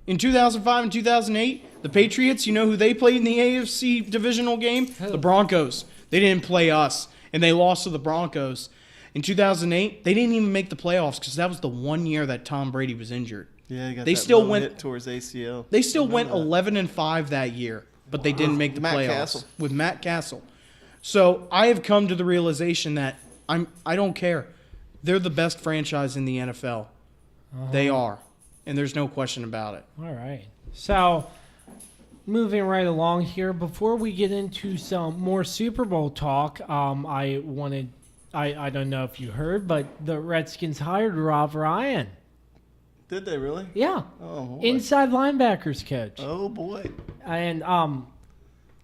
In 2005 and 2008, the Patriots, you know who they played in the AFC divisional game? The Broncos. They didn't play us, and they lost to the Broncos. In 2008, they didn't even make the playoffs because that was the 1 year that Tom Brady was injured. Yeah, they still went towards ACL. They still went 11-5 that year, but they didn't make the playoffs with Matt Castle. So I have come to the realization that I don't care. They're the best franchise in the NFL. They are, and there's no question about it. All right. So moving right along here, before we get into some more Super Bowl talk, I don't know if you heard, but the Redskins hired Rob Ryan. Did they really? Yeah. Oh, boy. Inside linebackers coach. Oh, boy. And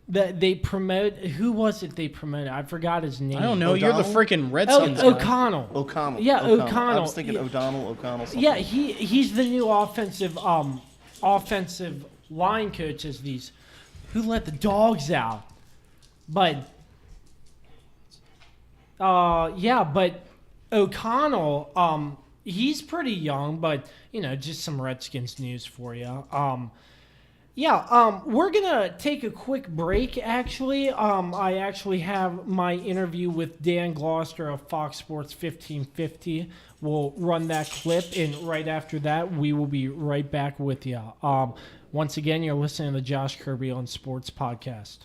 they promote. Who was it they promoted? I forgot his name. I don't know. O'Donnell? You're the freaking Redskins guy. O'Connell. Yeah, O'Connell. I was thinking O'Connell. Something. Yeah, he's the new offensive line coach. As these who let the dogs out, but O'Connell, he's pretty young, but, just some Redskins news for you. We're going to take a quick break, actually. I actually have my interview with Dan Gloster of Fox Sports 1550. We'll run that clip, and right after that, we will be right back with you. Once again, you're listening to the Josh Kirby on Sports podcast.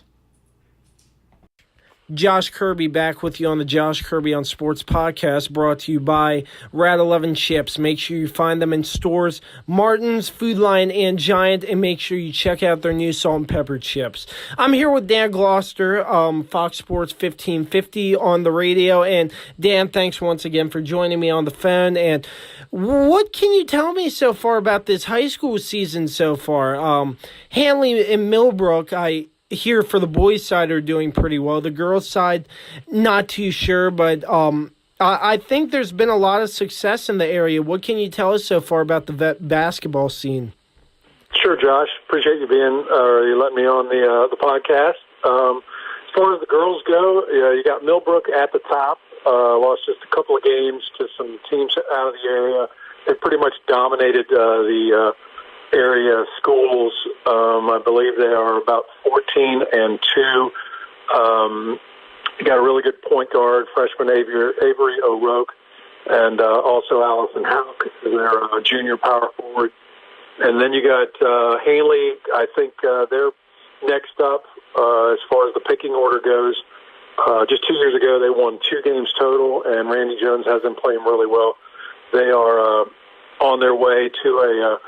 Josh Kirby back with you on the Josh Kirby on Sports podcast, brought to you by Rad 11 Chips. Make sure you find them in stores, Martin's, Food Lion, and Giant, and make sure you check out their new salt and pepper chips. I'm here with Dan Gloster, Fox Sports 1550 on the radio, and Dan, thanks once again for joining me on the phone. And what can you tell me so far about this high school season so far? Hanley and Millbrook, here for the boys' side are doing pretty well. The girls' side, not too sure, but I think there's been a lot of success in the area. What can you tell us so far about the basketball scene? Sure, Josh. Appreciate you letting me on the podcast. As far as the girls go, you got Millbrook at the top. Lost just a couple of games to some teams out of the area. They pretty much dominated the area schools. I believe they are about 14-2. You got a really good point guard, freshman Avery O'Rourke, and also Allison Houck, their junior power forward. And then you got Hanley. I think they're next up as far as the picking order goes. Just 2 years ago, they won 2 games total, and Randy Jones has them playing really well. They are on their way to a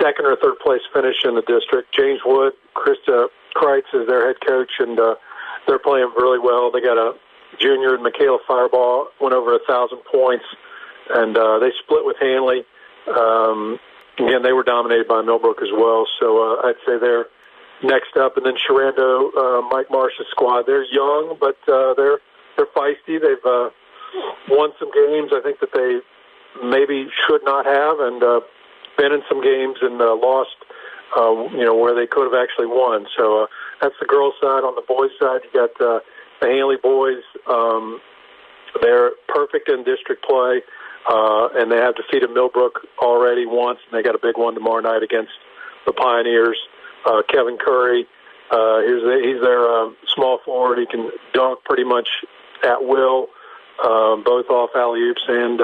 second or third place finish in the district. James Wood, Krista Kreitz is their head coach, and they're playing really well. They got a junior, Michaela Fireball, went over 1,000 points, and they split with Hanley. Again, they were dominated by Millbrook as well, so I'd say they're next up. And then Sharando, Mike Marsh's squad, they're young, but they're feisty. They've won some games I think that they maybe should not have, and been in some games and lost, where they could have actually won. So that's the girls' side. On the boys' side, you got the Hanley boys. They're perfect in district play, and they have defeated Millbrook already once, and they got a big one tomorrow night against the Pioneers. Kevin Curry, he's their small forward. He can dunk pretty much at will, both off alley-oops and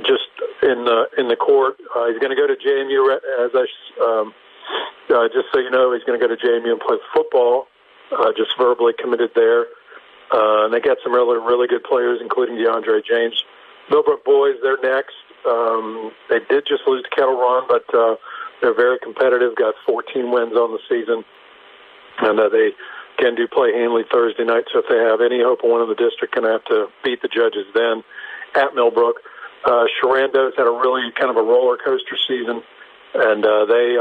just in the court. He's going to go to JMU, just so you know, he's going to go to JMU and play football, just verbally committed there. And they got some really good players, including DeAndre James. Millbrook boys, they're next. They did just lose to Kettle Run, but they're very competitive, got 14 wins on the season. And they can play Hanley Thursday night, so if they have any hope of winning the district, going to have to beat the Judges then at Millbrook. Sharando's had a really kind of a roller coaster season, and they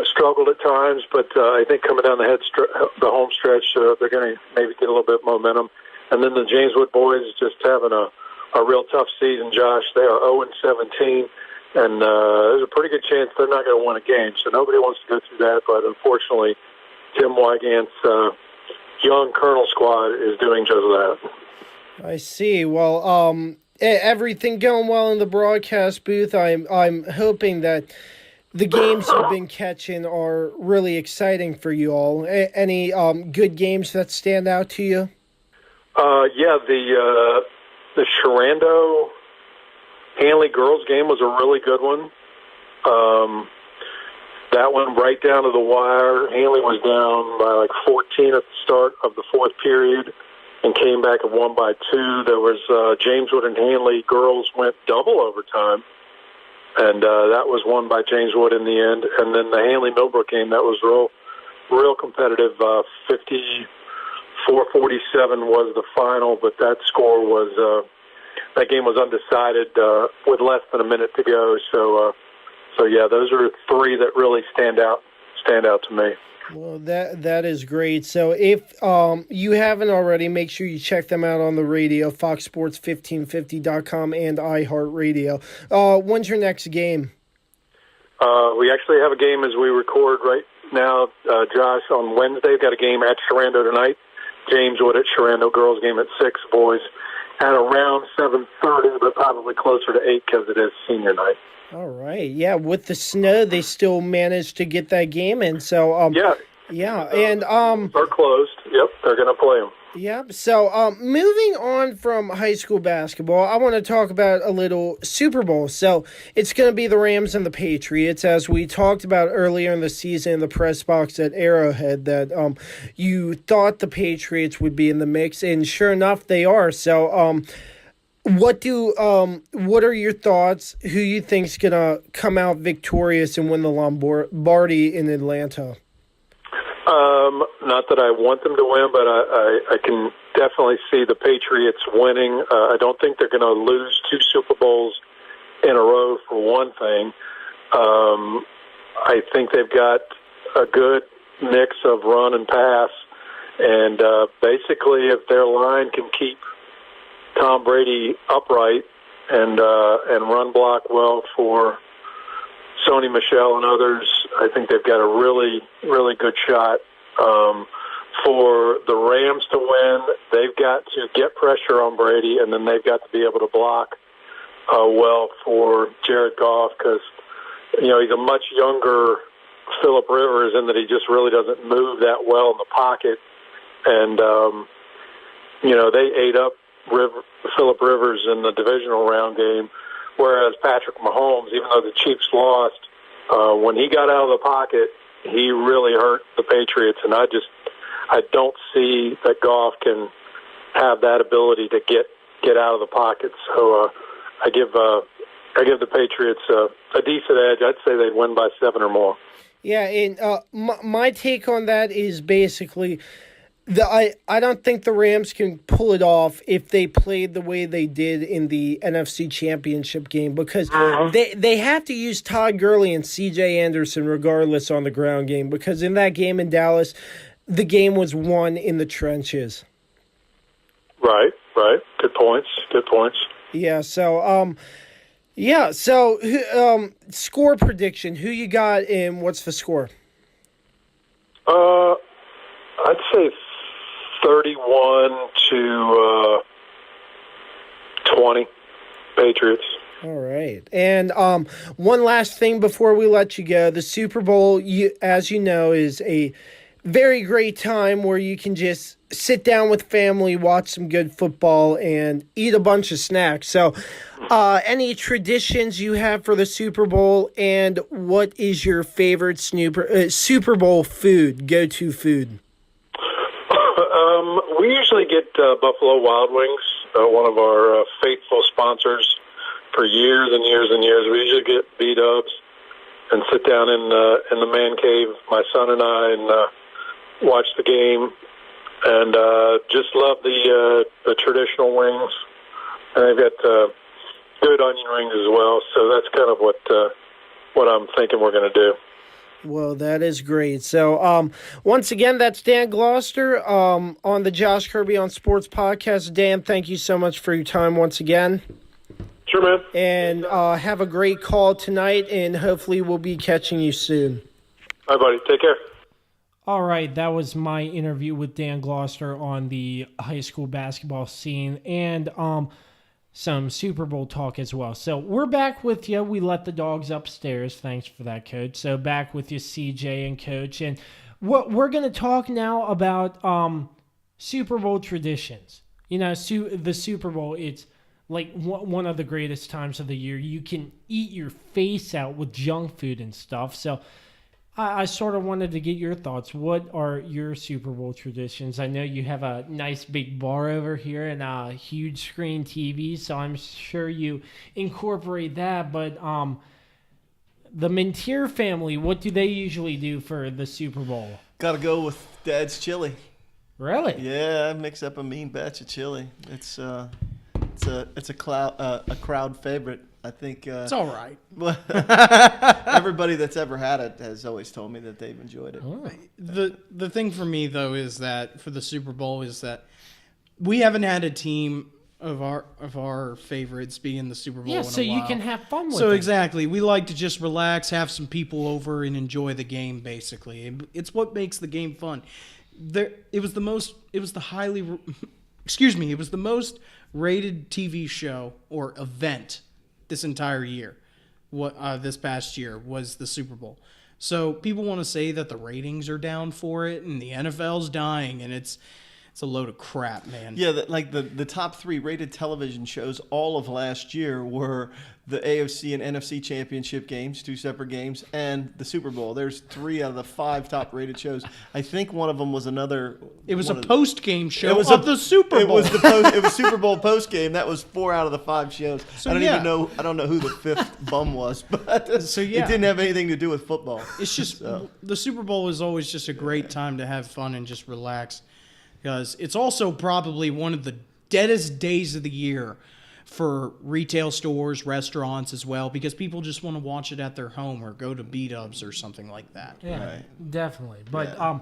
struggled at times, but I think coming down the home stretch, they're going to maybe get a little bit of momentum. And then the Jameswood boys just having a real tough season, Josh. They are 0-17, and there's a pretty good chance they're not going to win a game, so nobody wants to go through that, but unfortunately, Tim Wygant's young Colonel squad is doing just that. I see. Well, everything going well in the broadcast booth. I'm hoping that the games you've been catching are really exciting for you all. Any good games that stand out to you? The Sharando Hanley girls game was a really good one. That one right down to the wire. Hanley was down by like 14 at the start of the fourth period and came back and won by 2. There was Jameswood and Hanley girls went double overtime, and that was won by Jameswood in the end. And then the Hanley-Millbrook game, that was real competitive. 54-47 was the final, but that score was that game was undecided with less than a minute to go. So yeah, those are 3 that really stand out to me. Well, that is great. So if you haven't already, make sure you check them out on the radio, foxsports1550.com and iHeartRadio. When's your next game? We actually have a game as we record right now, Josh, on Wednesday. We've got a game at Sharando tonight. Jameswood at Sharando, girls game at 6, boys at around 7:30, but probably closer to 8 because it is senior night. All right. Yeah, with the snow, they still managed to get that game in. So, yeah, and they're closed. Yep, they're going to play them. yeah. So, moving on from high school basketball, I want to talk about a little Super Bowl. So, it's going to be the Rams and the Patriots, as we talked about earlier in the season in the press box at Arrowhead. That you thought the Patriots would be in the mix, and sure enough, they are. So, what are your thoughts? Who you think's gonna come out victorious and win the Lombardi in Atlanta? Not that I want them to win, but I can definitely see the Patriots winning. I don't think they're going to lose 2 Super Bowls in a row, for one thing. I think they've got a good mix of run and pass, and basically if their line can keep Tom Brady upright and run block well for Sony Michel and others, I think they've got a really, really good shot. For the Rams to win, they've got to get pressure on Brady, and then they've got to be able to block well for Jared Goff because, he's a much younger Phillip Rivers in that he just really doesn't move that well in the pocket. And, they ate up Phillip Rivers in the divisional round game, whereas Patrick Mahomes, even though the Chiefs lost, when he got out of the pocket, he really hurt the Patriots, and I don't see that Goff can have that ability to get out of the pocket. So I give the Patriots a decent edge. I'd say they'd win by 7 or more. Yeah, and my take on that is basically I don't think the Rams can pull it off if they played the way they did in the NFC Championship game because they have to use Todd Gurley and C.J. Anderson regardless on the ground game because in that game in Dallas, the game was won in the trenches. Right. Good points. Yeah, so score prediction. Who you got and what's the score? I'd say 31-20 Patriots. All right. And one last thing before we let you go. The Super Bowl, as you know, is a very great time where you can just sit down with family, watch some good football, and eat a bunch of snacks. So any traditions you have for the Super Bowl, and what is your favorite Super Bowl food, go-to food? We usually get Buffalo Wild Wings, one of our faithful sponsors for years and years and years. We usually get B-dubs and sit down in the man cave, my son and I, and watch the game. And just love the traditional wings. And they've got good onion rings as well. So that's kind of what I'm thinking we're going to do. Well, that is great. So, once again, that's Dan Gloster on the Josh Kirby on Sports podcast. Dan, thank you so much for your time once again. Sure, man. And have a great call tonight, and hopefully we'll be catching you soon. All right, buddy. Take care. All right, that was my interview with Dan Gloster on the high school basketball scene and some Super Bowl talk as well. So we're back with you. We let the dogs upstairs. Thanks for that, Coach. So back with you, CJ and Coach. And what we're going to talk now about Super Bowl traditions. The Super Bowl, it's like one of the greatest times of the year. You can eat your face out with junk food and stuff. So I sort of wanted to get your thoughts. What are your Super Bowl traditions? I know you have a nice big bar over here and a huge screen TV, so I'm sure you incorporate that. But the Minteer family, what do they usually do for the Super Bowl? Got to go with Dad's chili. Really? Yeah, I mix up a mean batch of chili. It's a crowd favorite. I think it's all right. Everybody that's ever had it has always told me that they've enjoyed it. Oh. The thing for me though is that for the Super Bowl is that we haven't had a team of our favorites be in the Super Bowl. Yeah, in so a while. you can have fun with it. So exactly, we like to just relax, have some people over, and enjoy the game. Basically, it's what makes the game fun. it was the most rated TV show or event this entire year. This past year was the Super Bowl. So people want to say that the ratings are down for it and the NFL's dying, and it's a load of crap, man. Yeah, the top 3 rated television shows all of last year were the AFC and NFC championship games, 2 separate games, and the Super Bowl. There's 3 out of the 5 top rated shows. I think one of them was another. It was a post game show of the Super Bowl. It was Super Bowl post game. That was 4 out of the 5 shows. So, I don't know who the 5th bum was, but it didn't have anything to do with football. It's just the Super Bowl is always just a great time to have fun and just relax. Because it's also probably one of the deadest days of the year for retail stores, restaurants as well, because people just want to watch it at their home or go to B-dubs or something like that. Yeah, Right. definitely. But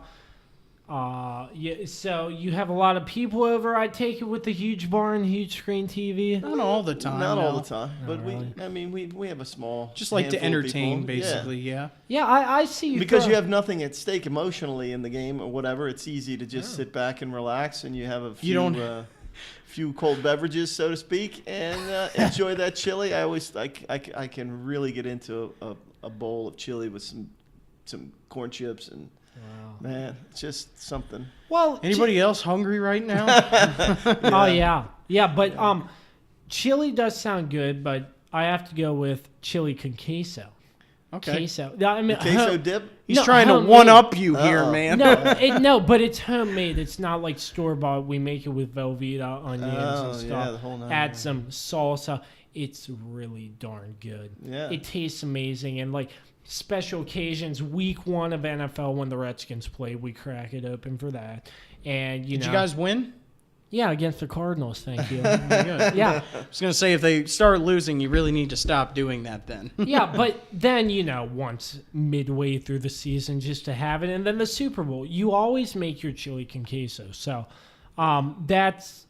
so you have a lot of people over. I take it with the huge barn, huge screen TV. Not all the time. Not all no. the time, but really. we have a small Just like to handful of entertain, people. basically. Yeah. Yeah, I see you. Because you have nothing at stake emotionally in the game or whatever. It's easy to just sit back and relax, and you have a few cold beverages, so to speak, and enjoy that chili. I can really get into a bowl of chili with some corn chips and. Wow. Man, it's just something. Well, anybody else hungry right now? Oh yeah, but chili does sound good, but I have to go with chili con queso. Okay. Queso. I mean, Queso dip? He's trying to one up you here, man. No, but it's homemade. It's not like store bought. We make it with Velveeta onions and stuff. Yeah, the whole nine. Add some salsa. It's really darn good. Yeah. It tastes amazing, and like special occasions, week 1 of NFL when the Redskins play, we crack it open for that. And Did you guys win? Yeah, against the Cardinals. Thank you. Yeah. I was gonna say if they start losing, you really need to stop doing that then. Yeah, but then once midway through the season, just to have it, and then the Super Bowl, you always make your chili con queso. So that's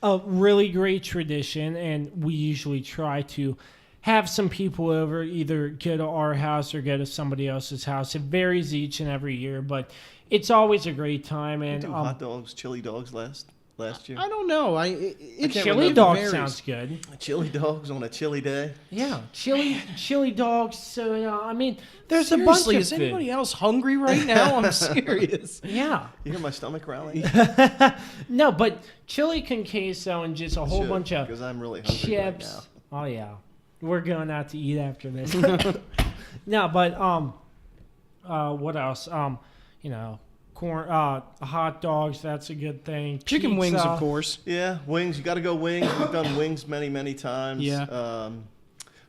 a really great tradition, and we usually try to have some people over, either go to our house or go to somebody else's house. It varies each and every year, but it's always a great time. And do hot dogs, chili dogs last year. I don't know. Chili dog sounds good. Chili dogs on a chilly day. Yeah, chili dogs. So I mean, there's Seriously, a bunch of is food. anybody else hungry right now? I'm serious. Yeah. You hear my stomach growling? No, but chili con queso and just a whole bunch of because I'm really hungry chips. right Oh yeah, we're going out to eat after this. No, but what else? Corn, hot dogs. That's a good thing. Chicken Pizza. wings, of course. Yeah, wings. You got to go wings. We've done wings many times. Yeah.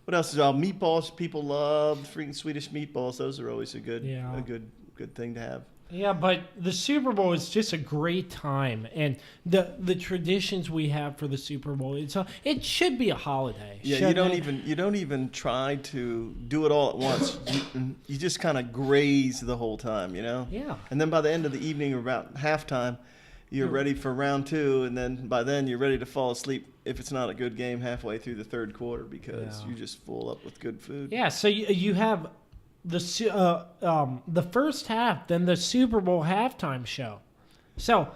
What else is meatballs? People love freaking Swedish meatballs. Those are always a good thing to have. Yeah, but the Super Bowl is just a great time, and the traditions we have for the Super Bowl, it should be a holiday. Yeah, you don't even try to do it all at once. You just kind of graze the whole time, Yeah. And then by the end of the evening, or about halftime, you're ready for round 2, and then by then you're ready to fall asleep if it's not a good game halfway through the third quarter because you're just full up with good food. Yeah, so you have the first half, then the Super Bowl halftime show. So,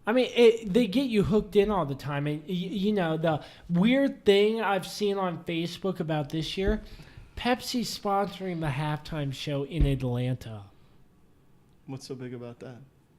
I mean, they get you hooked in all the time. And, the weird thing I've seen on Facebook about this year, Pepsi's sponsoring the halftime show in Atlanta. What's so big about that?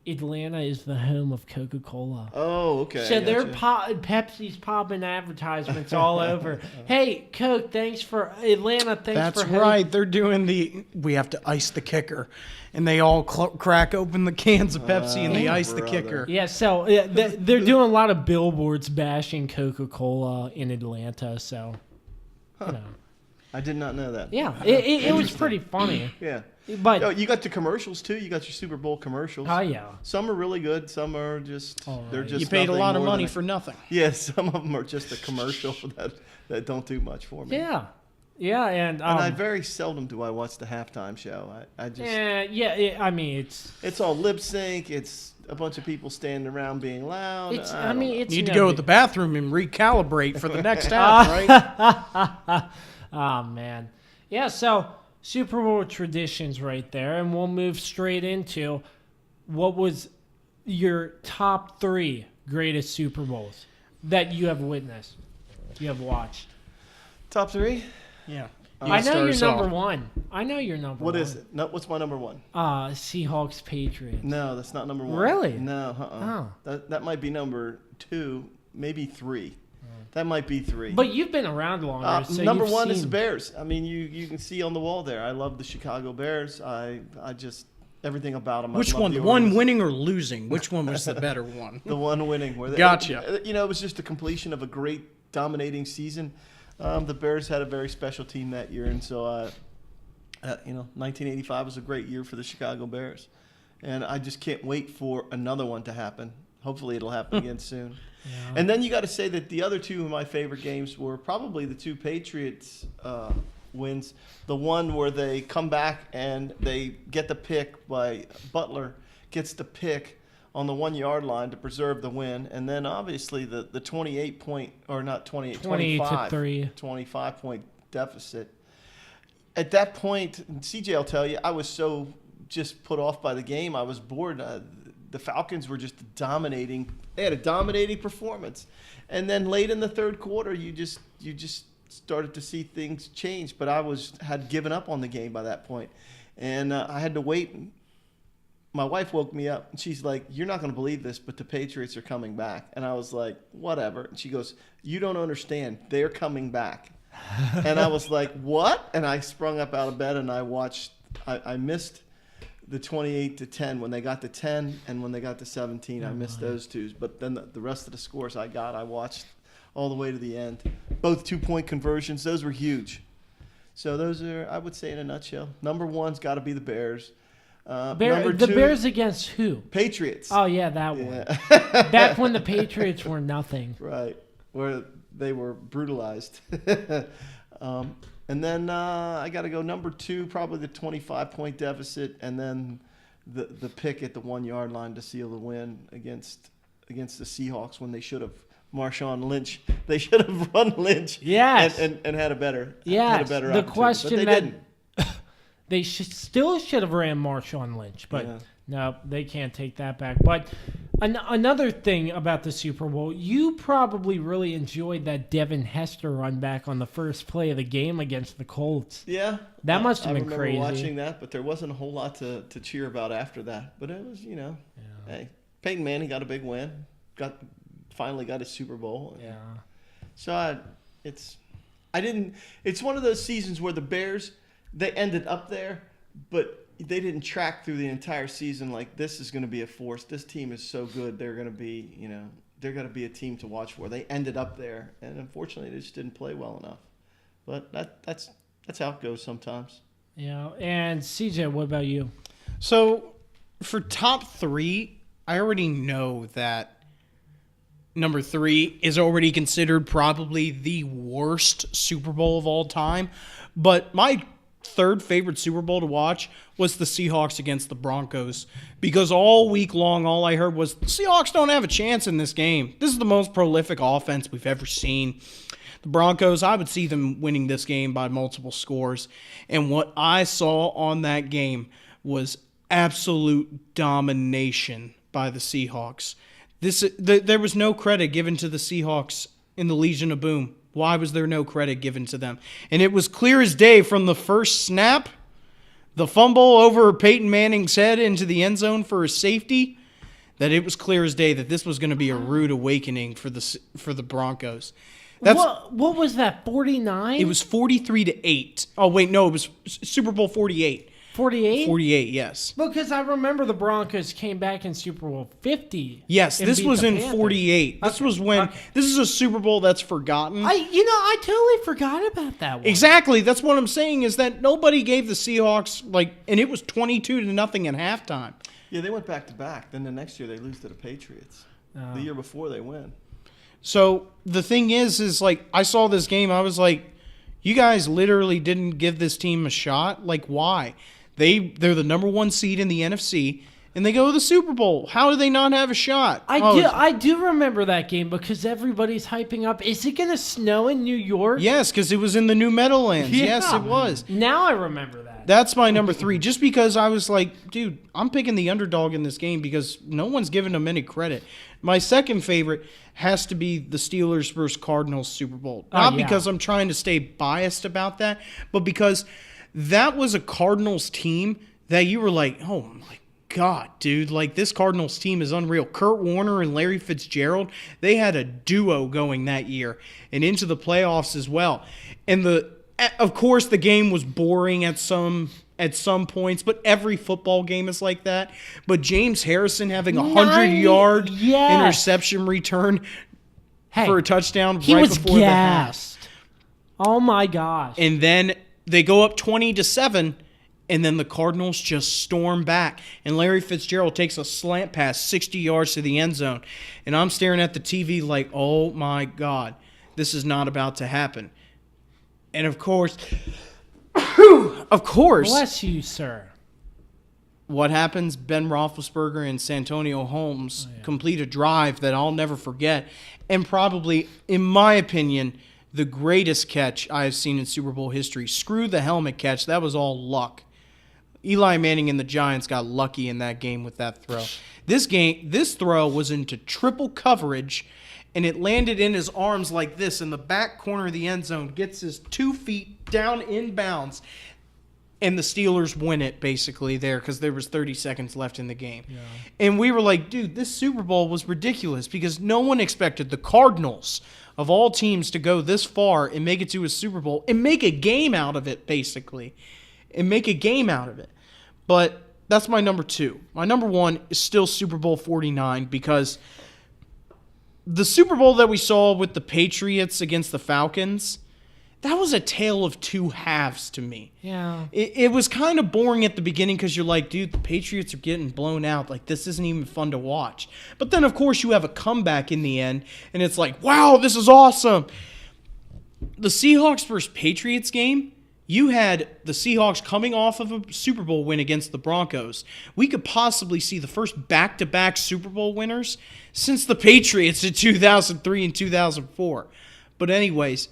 Atlanta is the home of Coca-Cola. Oh, okay. So Pepsi's popping advertisements all over. Hey, Coke, thanks for Atlanta. That's right. They're doing we have to ice the kicker. And they all crack open the cans of Pepsi and they ice the kicker. Yeah, so they're doing a lot of billboards bashing Coca-Cola in Atlanta. So, I did not know that. Yeah, it was pretty funny. Yeah. But you got the commercials too. You got your Super Bowl commercials. Oh yeah. Some are really good. Some are just they're just. You paid a lot of money for nothing. Yeah, some of them are just a commercial that don't do much for me. Yeah, and I very seldom do I watch the halftime show. I just. I mean it's all lip sync. It's a bunch of people standing around being loud. It's need to go to the bathroom and recalibrate for the next half, right? Oh man, yeah. So Super Bowl traditions right there, and we'll move straight into what was your top 3 greatest Super Bowls that you have witnessed, you have watched. Top 3? Yeah. I know you're number 1. I know you're number 1. What is it? No, what's my number 1? Seahawks Patriots. No, that's not number 1. Really? No. Oh. That might be number 2, maybe 3. That might be 3. But you've been around longer. So number you've 1 is seen... the Bears. I mean, you can see on the wall there. I love the Chicago Bears. I just everything about them. Which one? The one winning or losing? Which one was the better one? The one winning. Gotcha. You know, it was just a completion of a great dominating season. The Bears had a very special team that year, and so 1985 was a great year for the Chicago Bears, and I just can't wait for another one to happen. Hopefully, it'll happen again soon. Yeah. And then you got to say that the other 2 of my favorite games were probably the 2 Patriots wins. The one where they come back and they get the pick by Butler gets the pick on the 1-yard line to preserve the win, and then obviously the 28 point, or not 28, 25 point deficit. At that point, CJ will tell you, I was so just put off by the game. I was bored. The Falcons were just dominating. They had a dominating performance, and then late in the third quarter, you just started to see things change. But I had given up on the game by that point, and I had to wait. My wife woke me up, and she's like, "You're not going to believe this, but the Patriots are coming back." And I was like, "Whatever." And she goes, "You don't understand. They're coming back." And I was like, "What?" And I sprung up out of bed, and I watched. I missed the 28-10 when they got to 10, and when they got to 17, I missed those 2s. But then the rest of the scores I watched all the way to the end. Both 2-point conversions, those were huge. So those are, I would say, in a nutshell. Number 1's got to be the Bears. Number 2, the Bears against who? Patriots. Oh, yeah, that one. Yeah. Back when the Patriots were nothing. Right, where they were brutalized. And then I got to go number 2, probably the 25-point deficit, and then the pick at the 1-yard line to seal the win against the Seahawks when they should have Marshawn Lynch. They should have run Lynch. Yes. And had a better yes. had a better the opportunity. question but they that didn't. they still should have ran Marshawn Lynch, but Yeah. no, they can't take that back. But another thing about the Super Bowl, you probably really enjoyed that Devin Hester run back on the first play of the game against the Colts. Yeah. That must have been I remember crazy. watching that, but there wasn't a whole lot to cheer about after that. But it was, hey, Peyton Manning got a big win. Finally got his Super Bowl. Yeah. So it's one of those seasons where the Bears, they ended up there, but they didn't track through the entire season like this is going to be a force. This team is so good. They're going to be, they're going to be a team to watch for. They ended up there, and unfortunately, they just didn't play well enough. But that's how it goes sometimes. Yeah. And CJ, what about you? So for top 3, I already know that number 3 is already considered probably the worst Super Bowl of all time. But my third favorite Super Bowl to watch was the Seahawks against the Broncos, because all week long, all I heard was the Seahawks don't have a chance in this game. This is the most prolific offense we've ever seen. The Broncos, I would see them winning this game by multiple scores. And what I saw on that game was absolute domination by the Seahawks. There was no credit given to the Seahawks in the Legion of Boom. Why was there no credit given to them? And it was clear as day from the first snap, the fumble over Peyton Manning's head into the end zone for a safety, that it was clear as day that this was going to be a rude awakening for the Broncos. What was that, 49? It was 43-8. Oh, wait, no, it was Super Bowl 48. 48? 48, yes. Because I remember the Broncos came back in Super Bowl 50. Yes, and this beat was the in Panthers. 48. This was when this is a Super Bowl that's forgotten. I totally forgot about that one. Exactly. That's what I'm saying, is that nobody gave the Seahawks, and it was 22-0 at halftime. Yeah, they went back to back. Then the next year they lose to the Patriots. The year before they win. So the thing is I saw this game, I was like, you guys literally didn't give this team a shot? Like, why? They're the number 1 seed in the NFC, and they go to the Super Bowl. How do they not have a shot? I do remember that game because everybody's hyping up. Is it going to snow in New York? Yes, because it was in the New Meadowlands. Yeah. Yes, it was. Now I remember that. That's my number 3, just because I was like, dude, I'm picking the underdog in this game because no one's giving them any credit. My second favorite has to be the Steelers versus Cardinals Super Bowl. Not because I'm trying to stay biased about that, but because that was a Cardinals team that you were like, oh my God, dude, like this Cardinals team is unreal. Kurt Warner and Larry Fitzgerald, they had a duo going that year and into the playoffs as well. And of course, the game was boring at some points, but every football game is like that. But James Harrison having a 100-yard interception return for a touchdown he right was before gassed. Oh my gosh! And then they go up 20-7, and then the Cardinals just storm back. And Larry Fitzgerald takes a slant pass 60 yards to the end zone, and I'm staring at the TV like, oh my God, this is not about to happen. And of course, Bless you, sir. What happens? Ben Roethlisberger and Santonio Holmes complete a drive that I'll never forget, and probably, in my opinion, the greatest catch I have seen in Super Bowl history. Screw the helmet catch. That was all luck. Eli Manning and the Giants got lucky in that game with that throw. This throw was into triple coverage, and it landed in his arms like this in the back corner of the end zone, gets his 2 feet down inbounds, and the Steelers win it basically there because there was 30 seconds left in the game. Yeah. And we were like, dude, this Super Bowl was ridiculous because no one expected the Cardinals, of all teams, to go this far and make it to a Super Bowl and make a game out of it, basically. But that's my number 2. My number 1 is still Super Bowl 49 because the Super Bowl that we saw with the Patriots against the Falcons, that was a tale of two halves to me. Yeah. It was kind of boring at the beginning because you're like, dude, the Patriots are getting blown out. Like, this isn't even fun to watch. But then, of course, you have a comeback in the end, and it's like, wow, this is awesome. The Seahawks versus Patriots game, you had the Seahawks coming off of a Super Bowl win against the Broncos. We could possibly see the first back-to-back Super Bowl winners since the Patriots in 2003 and 2004. But anyways,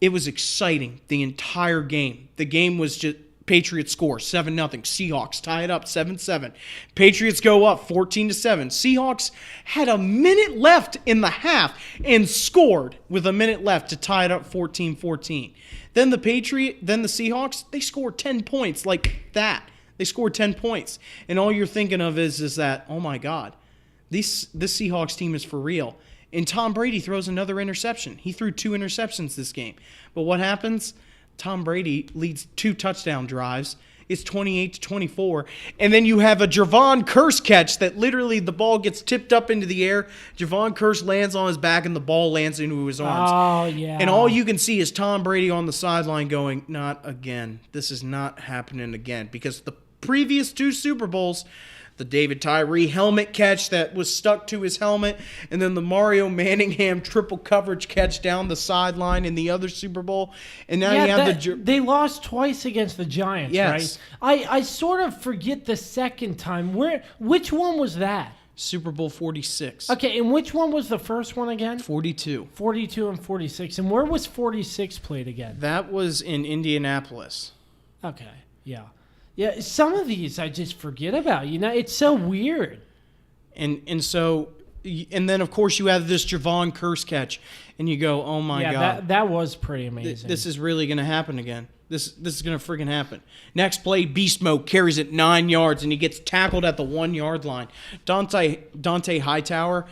it was exciting the entire game. The game was just Patriots score 7-0. Seahawks tie it up 7-7. Patriots go up 14-7. Seahawks had a minute left in the half and scored with a minute left to tie it up 14-14. Then the Seahawks, they scored 10 points like that. They scored 10 points. And all you're thinking of is that, oh my God, this Seahawks team is for real. And Tom Brady throws another interception. He threw 2 interceptions this game. But what happens? Tom Brady leads 2 touchdown drives. It's 28-24. And then you have a Javon Curse catch that literally the ball gets tipped up into the air. Javon Curse lands on his back and the ball lands into his arms. Oh, yeah. And all you can see is Tom Brady on the sideline going, not again. This is not happening again. Because the previous 2 Super Bowls, the David Tyree helmet catch that was stuck to his helmet, and then the Mario Manningham triple coverage catch down the sideline in the other Super Bowl. And now you have they lost twice against the Giants, yes. Right? I sort of forget the second time. Which one was that? Super Bowl 46. Okay, and which one was the first one again? 42. 42 and 46. And where was 46 played again? That was in Indianapolis. Okay, yeah. Yeah, some of these I just forget about. You know, it's so weird. And then, of course, you have this Javon Curse catch, and you go, oh, my God. Yeah, that was pretty amazing. This is really going to happen again. This is going to freaking happen. Next play, Beast Mode carries it 9 yards, and he gets tackled at the 1-yard line. Dante Hightower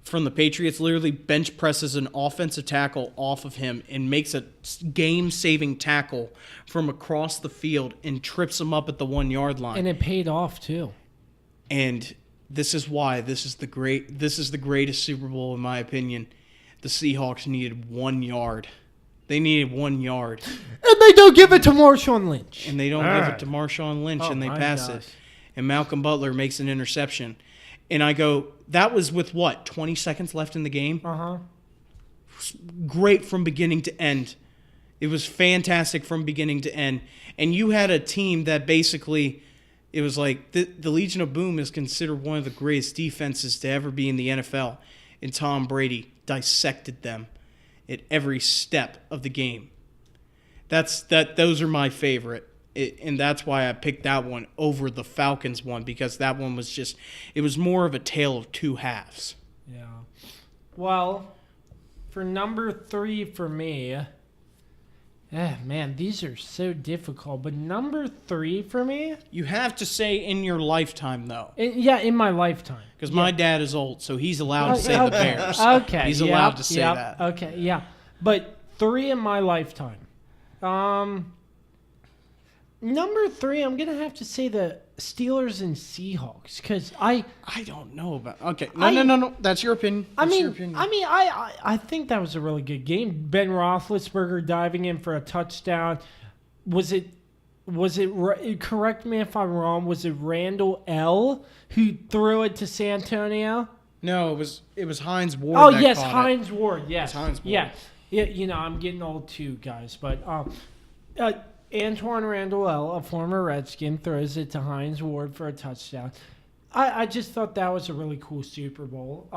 from the Patriots literally bench presses an offensive tackle off of him and makes a game-saving tackle from across the field and trips him up at the 1-yard line. And it paid off, too. And this is why this is the greatest Super Bowl, in my opinion. The Seahawks needed 1 yard. They needed 1 yard. And they don't give it to Marshawn Lynch. And they don't give it to Marshawn Lynch, and they pass it. And Malcolm Butler makes an interception. And I go, that was with what, 20 seconds left in the game? Uh-huh. Great from beginning to end. It was fantastic from beginning to end. And you had a team that basically, it was like, the Legion of Boom is considered one of the greatest defenses to ever be in the NFL. And Tom Brady dissected them at every step of the game. Those are my favorite. And that's why I picked that one over the Falcons one, because that one was just, it was more of a tale of two halves. Yeah. Well, for number 3 for me, man, these are so difficult. But number 3 for me, You have to say in your lifetime, though, in my lifetime. because my dad is old, so he's allowed to say the Bears. Okay. He's allowed to say that. Okay, yeah. But 3 in my lifetime. Number 3, I'm going to have to say the Steelers and Seahawks, because I don't know about. Okay, no. That's your opinion. That's your opinion. I think that was a really good game. Ben Roethlisberger diving in for a touchdown. Was it? Correct me if I'm wrong. Was it Randall L. who threw it to Santonio? No, it was Hines Ward. Oh that yes, caught Hines it. Ward. Yes, Hines Ward. Yeah. I'm getting old too, guys. But Antoine Randall L., a former Redskin, throws it to Hines Ward for a touchdown. I just thought that was a really cool Super Bowl.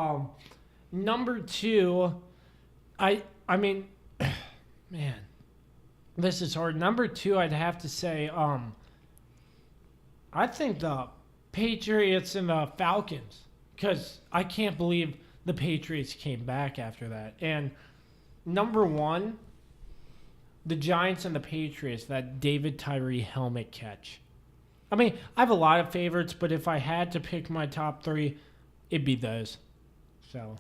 Number 2, I mean, man, this is hard. Number 2, I'd have to say, I think the Patriots and the Falcons, because I can't believe the Patriots came back after that. And number 1, the Giants and the Patriots, that David Tyree helmet catch. I mean, I have a lot of favorites, but if I had to pick my top 3, it'd be those. So,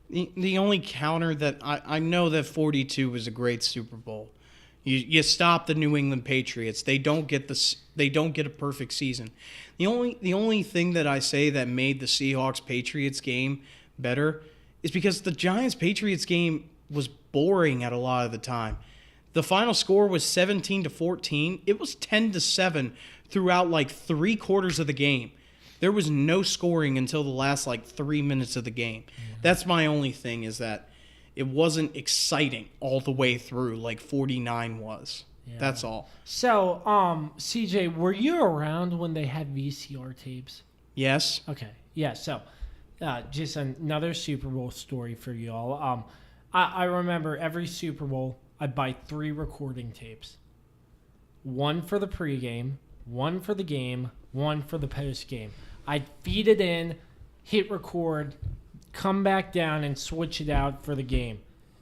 The only counter that I know that 42 was a great Super Bowl. You stop the New England Patriots. They don't get a perfect season. The only thing that I say that made the Seahawks Patriots game better is because the Giants Patriots game was boring at a lot of the time. The final score was 17-14. It was 10-7 throughout like 3 quarters of the game. There was no scoring until the last like 3 minutes of the game. That's my only thing, is that it wasn't exciting all the way through like 49 was. Yeah. That's all. So, CJ, were you around when they had VCR tapes? Yes. Okay. Yeah. So, just another Super Bowl story for you all. I remember every Super Bowl, I'd buy 3 recording tapes. 1 for the pregame, 1 for the game, 1 for the postgame. I'd feed it in, hit record, come back down and switch it out for the game.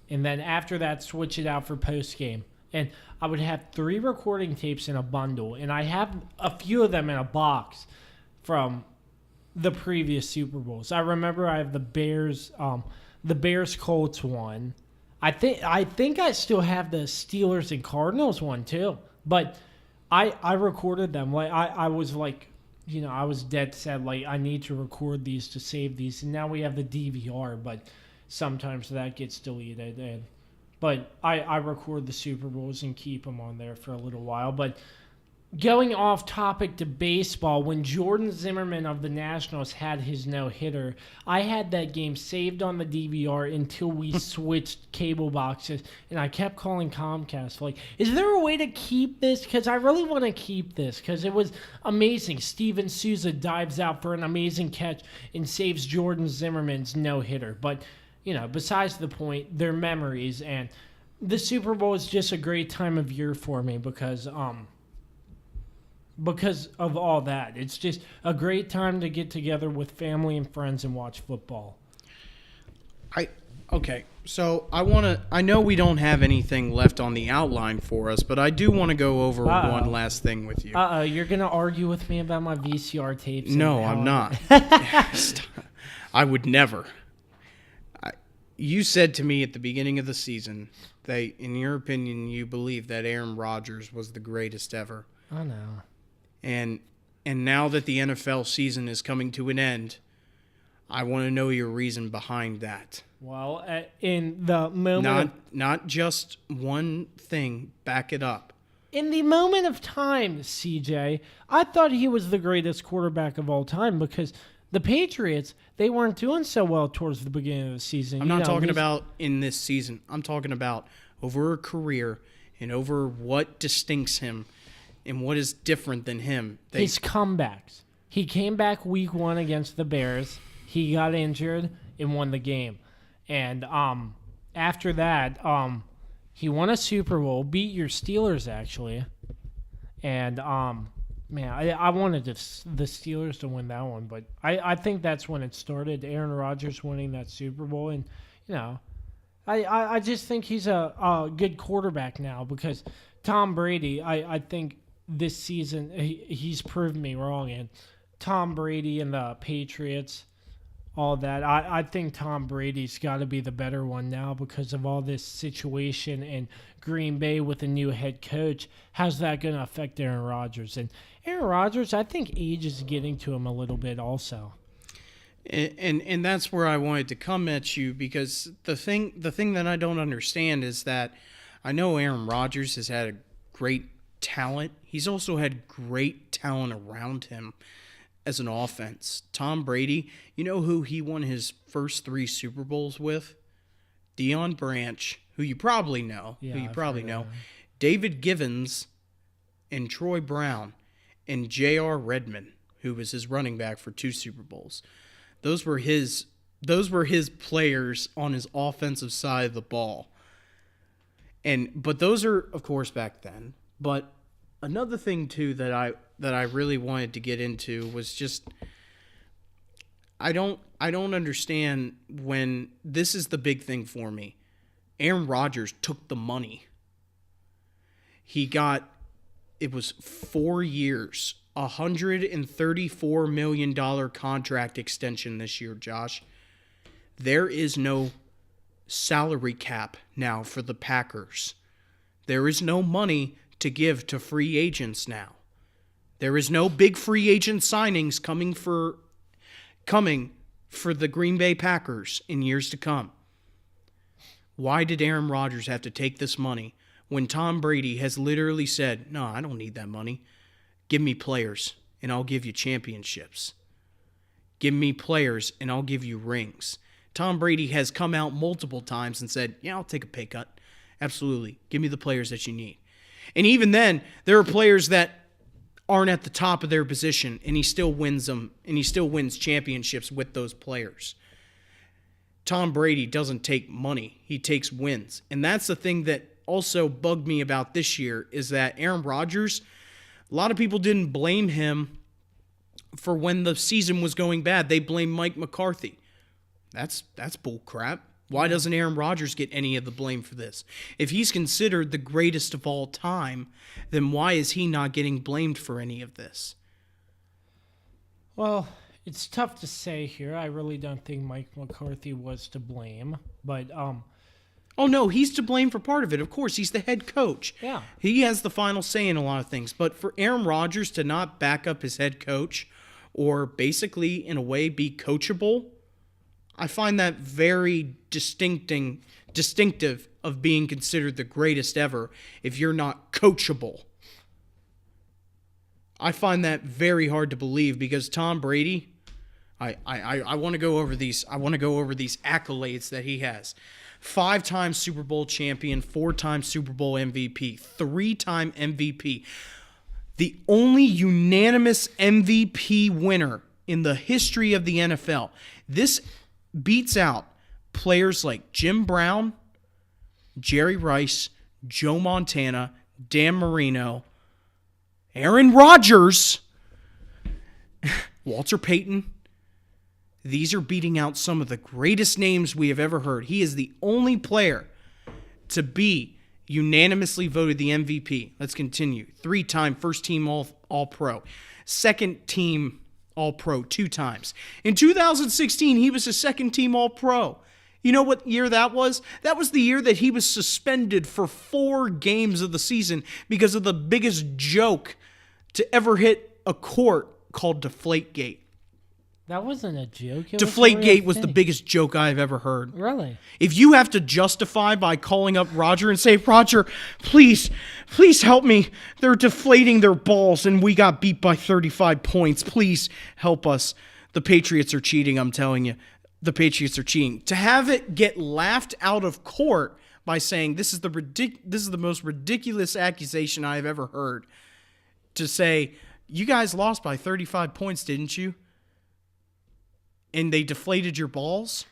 And then after that, switch it out for postgame. And I would have 3 recording tapes in a bundle. And I have a few of them in a box from the previous Super Bowls. I remember I have the Bears Colts one. I think I still have the Steelers and Cardinals one too. But I recorded them. Like I was like, I was dead set. Like, I need to record these to save these. And now we have the DVR, but sometimes that gets deleted. But I record the Super Bowls and keep them on there for a little while. But going off topic to baseball, when Jordan Zimmerman of the Nationals had his no-hitter, I had that game saved on the DVR until we switched cable boxes, and I kept calling Comcast, like, is there a way to keep this? Because I really want to keep this, because it was amazing. Steven Souza dives out for an amazing catch and saves Jordan Zimmerman's no-hitter. But, besides the point, they're memories, and the Super Bowl is just a great time of year for me because of all that. It's just a great time to get together with family and friends and watch football. Okay, so I know we don't have anything left on the outline for us, but I do want to go over one last thing with you. You're going to argue with me about my VCR tapes? No, I'm not. I would never. You said to me at the beginning of the season that, in your opinion, you believe that Aaron Rodgers was the greatest ever. I know. And now that the NFL season is coming to an end, I want to know your reason behind that. Well, in the moment... Not just one thing, back it up. In the moment of time, CJ, I thought he was the greatest quarterback of all time because the Patriots, they weren't doing so well towards the beginning of the season. I'm not talking about in this season. I'm talking about over a career and over what distincts him and what is different than him. His comebacks. He came back week 1 against the Bears. He got injured and won the game. And after that, he won a Super Bowl, beat your Steelers, actually. And man, I wanted the Steelers to win that one, but I think that's when it started. Aaron Rodgers winning that Super Bowl, and I just think he's a good quarterback now because Tom Brady. I think this season he's proved me wrong, and Tom Brady and the Patriots. All that. I think Tom Brady's got to be the better one now because of all this situation in Green Bay with a new head coach. How's that going to affect Aaron Rodgers? And Aaron Rodgers, I think age is getting to him a little bit also. And that's where I wanted to come at you because the thing that I don't understand is that I know Aaron Rodgers has had a great talent. He's also had great talent around him. As an offense, Tom Brady, you know who he won his first 3 Super Bowls with? Deion Branch, who you probably know. David Givens and Troy Brown and J.R. Redmond, who was his running back for 2 Super Bowls. Those were his players on his offensive side of the ball. But those are, of course, back then. But another thing too that I really wanted to get into was just I don't understand when this is the big thing for me. Aaron Rodgers took the money. It was 4 years, $134 million contract extension this year, Josh. There is no salary cap now for the Packers. There is no money to give to free agents now. There is no big free agent signings coming for the Green Bay Packers in years to come. Why did Aaron Rodgers have to take this money when Tom Brady has literally said, "No, I don't need that money. Give me players and I'll give you championships. Give me players and I'll give you rings." Tom Brady has come out multiple times and said, "Yeah, I'll take a pay cut. Absolutely. Give me the players that you need." And even then, there are players that aren't at the top of their position, and he still wins them, and he still wins championships with those players. Tom Brady doesn't take money. He takes wins. And that's the thing that also bugged me about this year is that Aaron Rodgers, a lot of people didn't blame him for when the season was going bad. They blamed Mike McCarthy. That's bull crap. Why doesn't Aaron Rodgers get any of the blame for this? If he's considered the greatest of all time, then why is he not getting blamed for any of this? Well, it's tough to say here. I really don't think Mike McCarthy was to blame, but Oh no, he's to blame for part of it. Of course, he's the head coach. Yeah. He has the final say in a lot of things. But for Aaron Rodgers to not back up his head coach or basically in a way be coachable, I find that very distinctive of being considered the greatest ever if you're not coachable. I find that very hard to believe because Tom Brady, I want to go over these accolades that he has. 5-time Super Bowl champion, 4-time Super Bowl MVP, 3-time MVP. The only unanimous MVP winner in the history of the NFL. This beats out players like Jim Brown, Jerry Rice, Joe Montana, Dan Marino, Aaron Rodgers, Walter Payton. These are beating out some of the greatest names we have ever heard. He is the only player to be unanimously voted the MVP. Let's continue. 3-time first-team All-Pro. Second-team All-Pro 2 times. In 2016, he was a second-team All-Pro. You know what year that was? That was the year that he was suspended for 4 games of the season because of the biggest joke to ever hit a court called Deflategate. that wasn't a joke. Deflategate was the biggest joke I've ever heard. Really? If you have to justify by calling up Roger and say, "Roger, please help me. They're deflating their balls and we got beat by 35 points. Please help us. The Patriots are cheating, I'm telling you. The Patriots are cheating." To have it get laughed out of court by saying this is the most ridiculous accusation I've ever heard. To say, "You guys lost by 35 points, didn't you? And they deflated your balls?"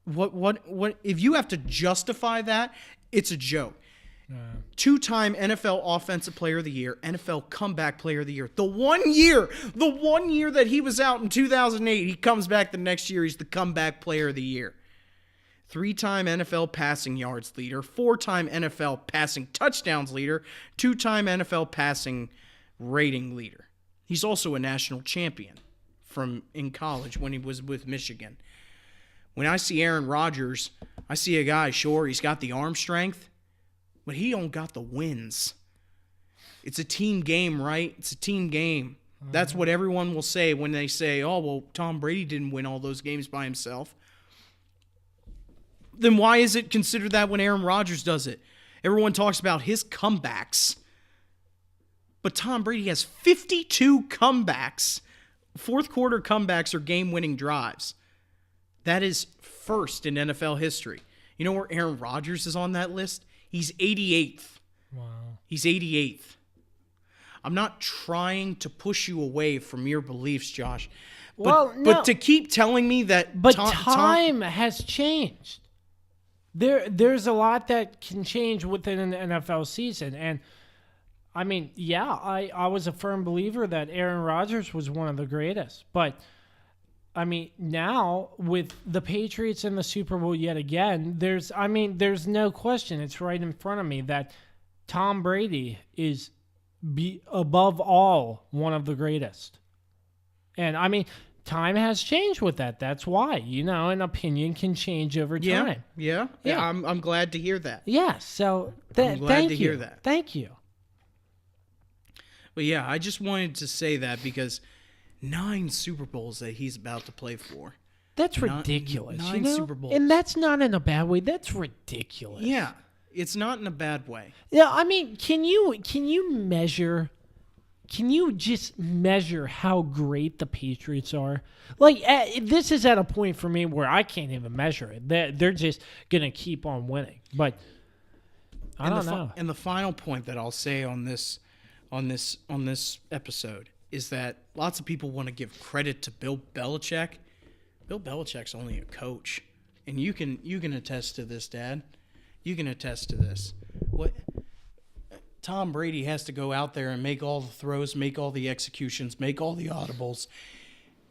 What if you have to justify that, it's a joke. 2-time NFL Offensive Player of the Year, NFL Comeback Player of the Year. The one year that he was out in 2008, he comes back the next year, he's the Comeback Player of the Year. 3-time NFL passing yards leader, 4-time NFL passing touchdowns leader, 2-time NFL passing rating leader. He's also a national champion from in college when he was with Michigan. When I see Aaron Rodgers, I see a guy, sure, he's got the arm strength, but he don't got the wins. It's a team game, right? It's a team game. That's what everyone will say when they say, oh, well, Tom Brady didn't win all those games by himself. Then why is it considered that when Aaron Rodgers does it? Everyone talks about his comebacks. But Tom Brady has 52 comebacks. Fourth quarter comebacks or game-winning drives. That is first in NFL history. You know where Aaron Rodgers is on that list? He's 88th. Wow. He's 88th. I'm not trying to push you away from your beliefs, Josh. But to keep telling me that... But time has changed. There's a lot that can change within an NFL season. And, I mean, yeah, I was a firm believer that Aaron Rodgers was one of the greatest. But, I mean, now with the Patriots in the Super Bowl yet again, there's no question. It's right in front of me that Tom Brady is above all one of the greatest. And, I mean, time has changed with that. That's why, an opinion can change over time. Yeah. I'm glad to hear that. Yeah, so I'm glad to hear that. Thank you. But, yeah, I just wanted to say that because 9 Super Bowls that he's about to play for. That's ridiculous. 9 Super Bowls. And that's not in a bad way. That's ridiculous. Yeah, it's not in a bad way. Yeah, I mean, can you measure... Can you just measure how great the Patriots are? Like, this is at a point for me where I can't even measure it. They're just going to keep on winning. But I don't know. And the final point that I'll say on this episode is that lots of people want to give credit to Bill Belichick. Bill Belichick's only a coach. And you can attest to this, Dad. You can attest to this. What Tom Brady has to go out there and make all the throws, make all the executions, make all the audibles,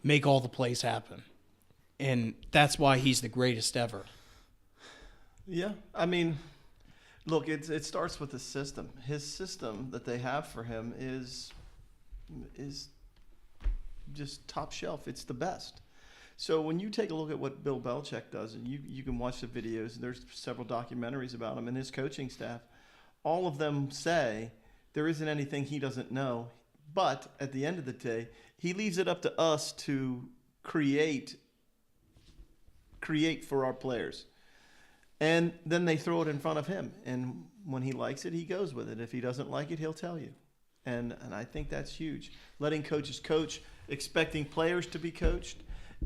make all the plays happen. And that's why he's the greatest ever. Yeah, I mean, look, it starts with the system. His system that they have for him is just top shelf. It's the best. So when you take a look at what Bill Belichick does, and you can watch the videos, and there's several documentaries about him and his coaching staff, all of them say there isn't anything he doesn't know. But at the end of the day, he leaves it up to us to create for our players. And then they throw it in front of him. And when he likes it, he goes with it. If he doesn't like it, he'll tell you. And I think that's huge. Letting coaches coach, expecting players to be coached,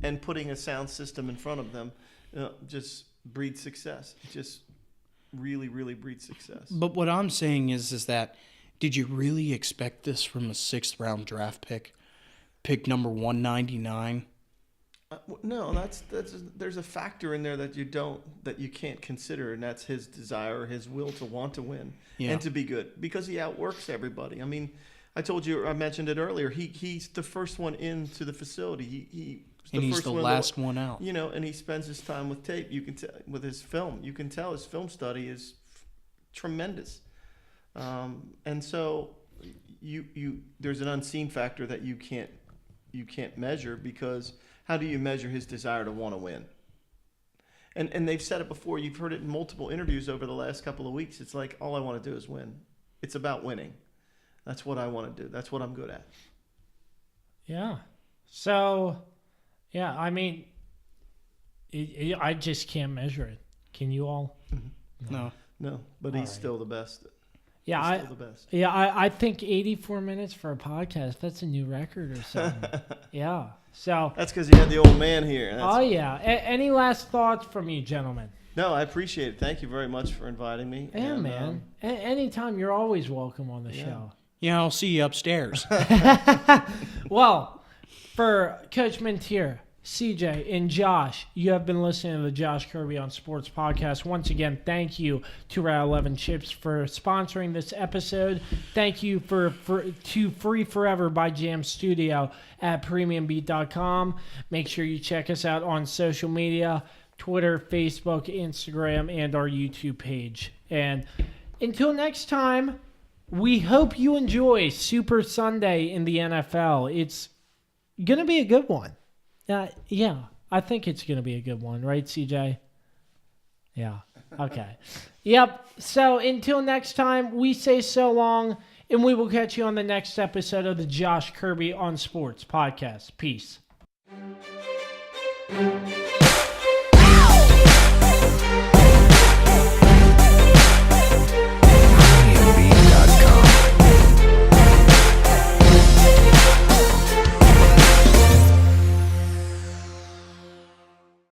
and putting a sound system in front of them just breeds success. It just really, really breeds success. But what I'm saying is that did you really expect this from a 6th round draft pick number 199? No, that's there's a factor in there that you can't consider, and that's his desire, his will to want to win and to be good, because he outworks everybody. I mean, I mentioned it earlier. He's the first one into the facility. He's the last one out. And he spends his time with tape. You can tell with his film. You can tell his film study is tremendous. And so there's an unseen factor that you can't measure, because how do you measure his desire to want to win? And they've said it before. You've heard it in multiple interviews over the last couple of weeks. It's like, all I want to do is win. It's about winning. That's what I want to do. That's what I'm good at. Yeah. So, yeah, I mean, I just can't measure it. Can you all? No. No, but he's still the best. Yeah, he's still the best. Yeah, I think 84 minutes for a podcast, that's a new record or something. Yeah. So that's because you had the old man here. Yeah. Any last thoughts from you, gentlemen? No, I appreciate it. Thank you very much for inviting me. Yeah, and, man. Anytime, you're always welcome on the show. Yeah, I'll see you upstairs. Well, for Coach Minteer, CJ, and Josh, you have been listening to the Josh Kirby on Sports podcast. Once again, thank you to Route 11 Chips for sponsoring this episode. Thank you to Free Forever by Jam Studio at premiumbeat.com. Make sure you check us out on social media, Twitter, Facebook, Instagram, and our YouTube page. And until next time, we hope you enjoy Super Sunday in the NFL. It's going to be a good one. Yeah, I think it's going to be a good one, right, CJ? Yeah, okay. Yep, so until next time, we say so long, and we will catch you on the next episode of the Josh Kirby on Sports podcast. Peace.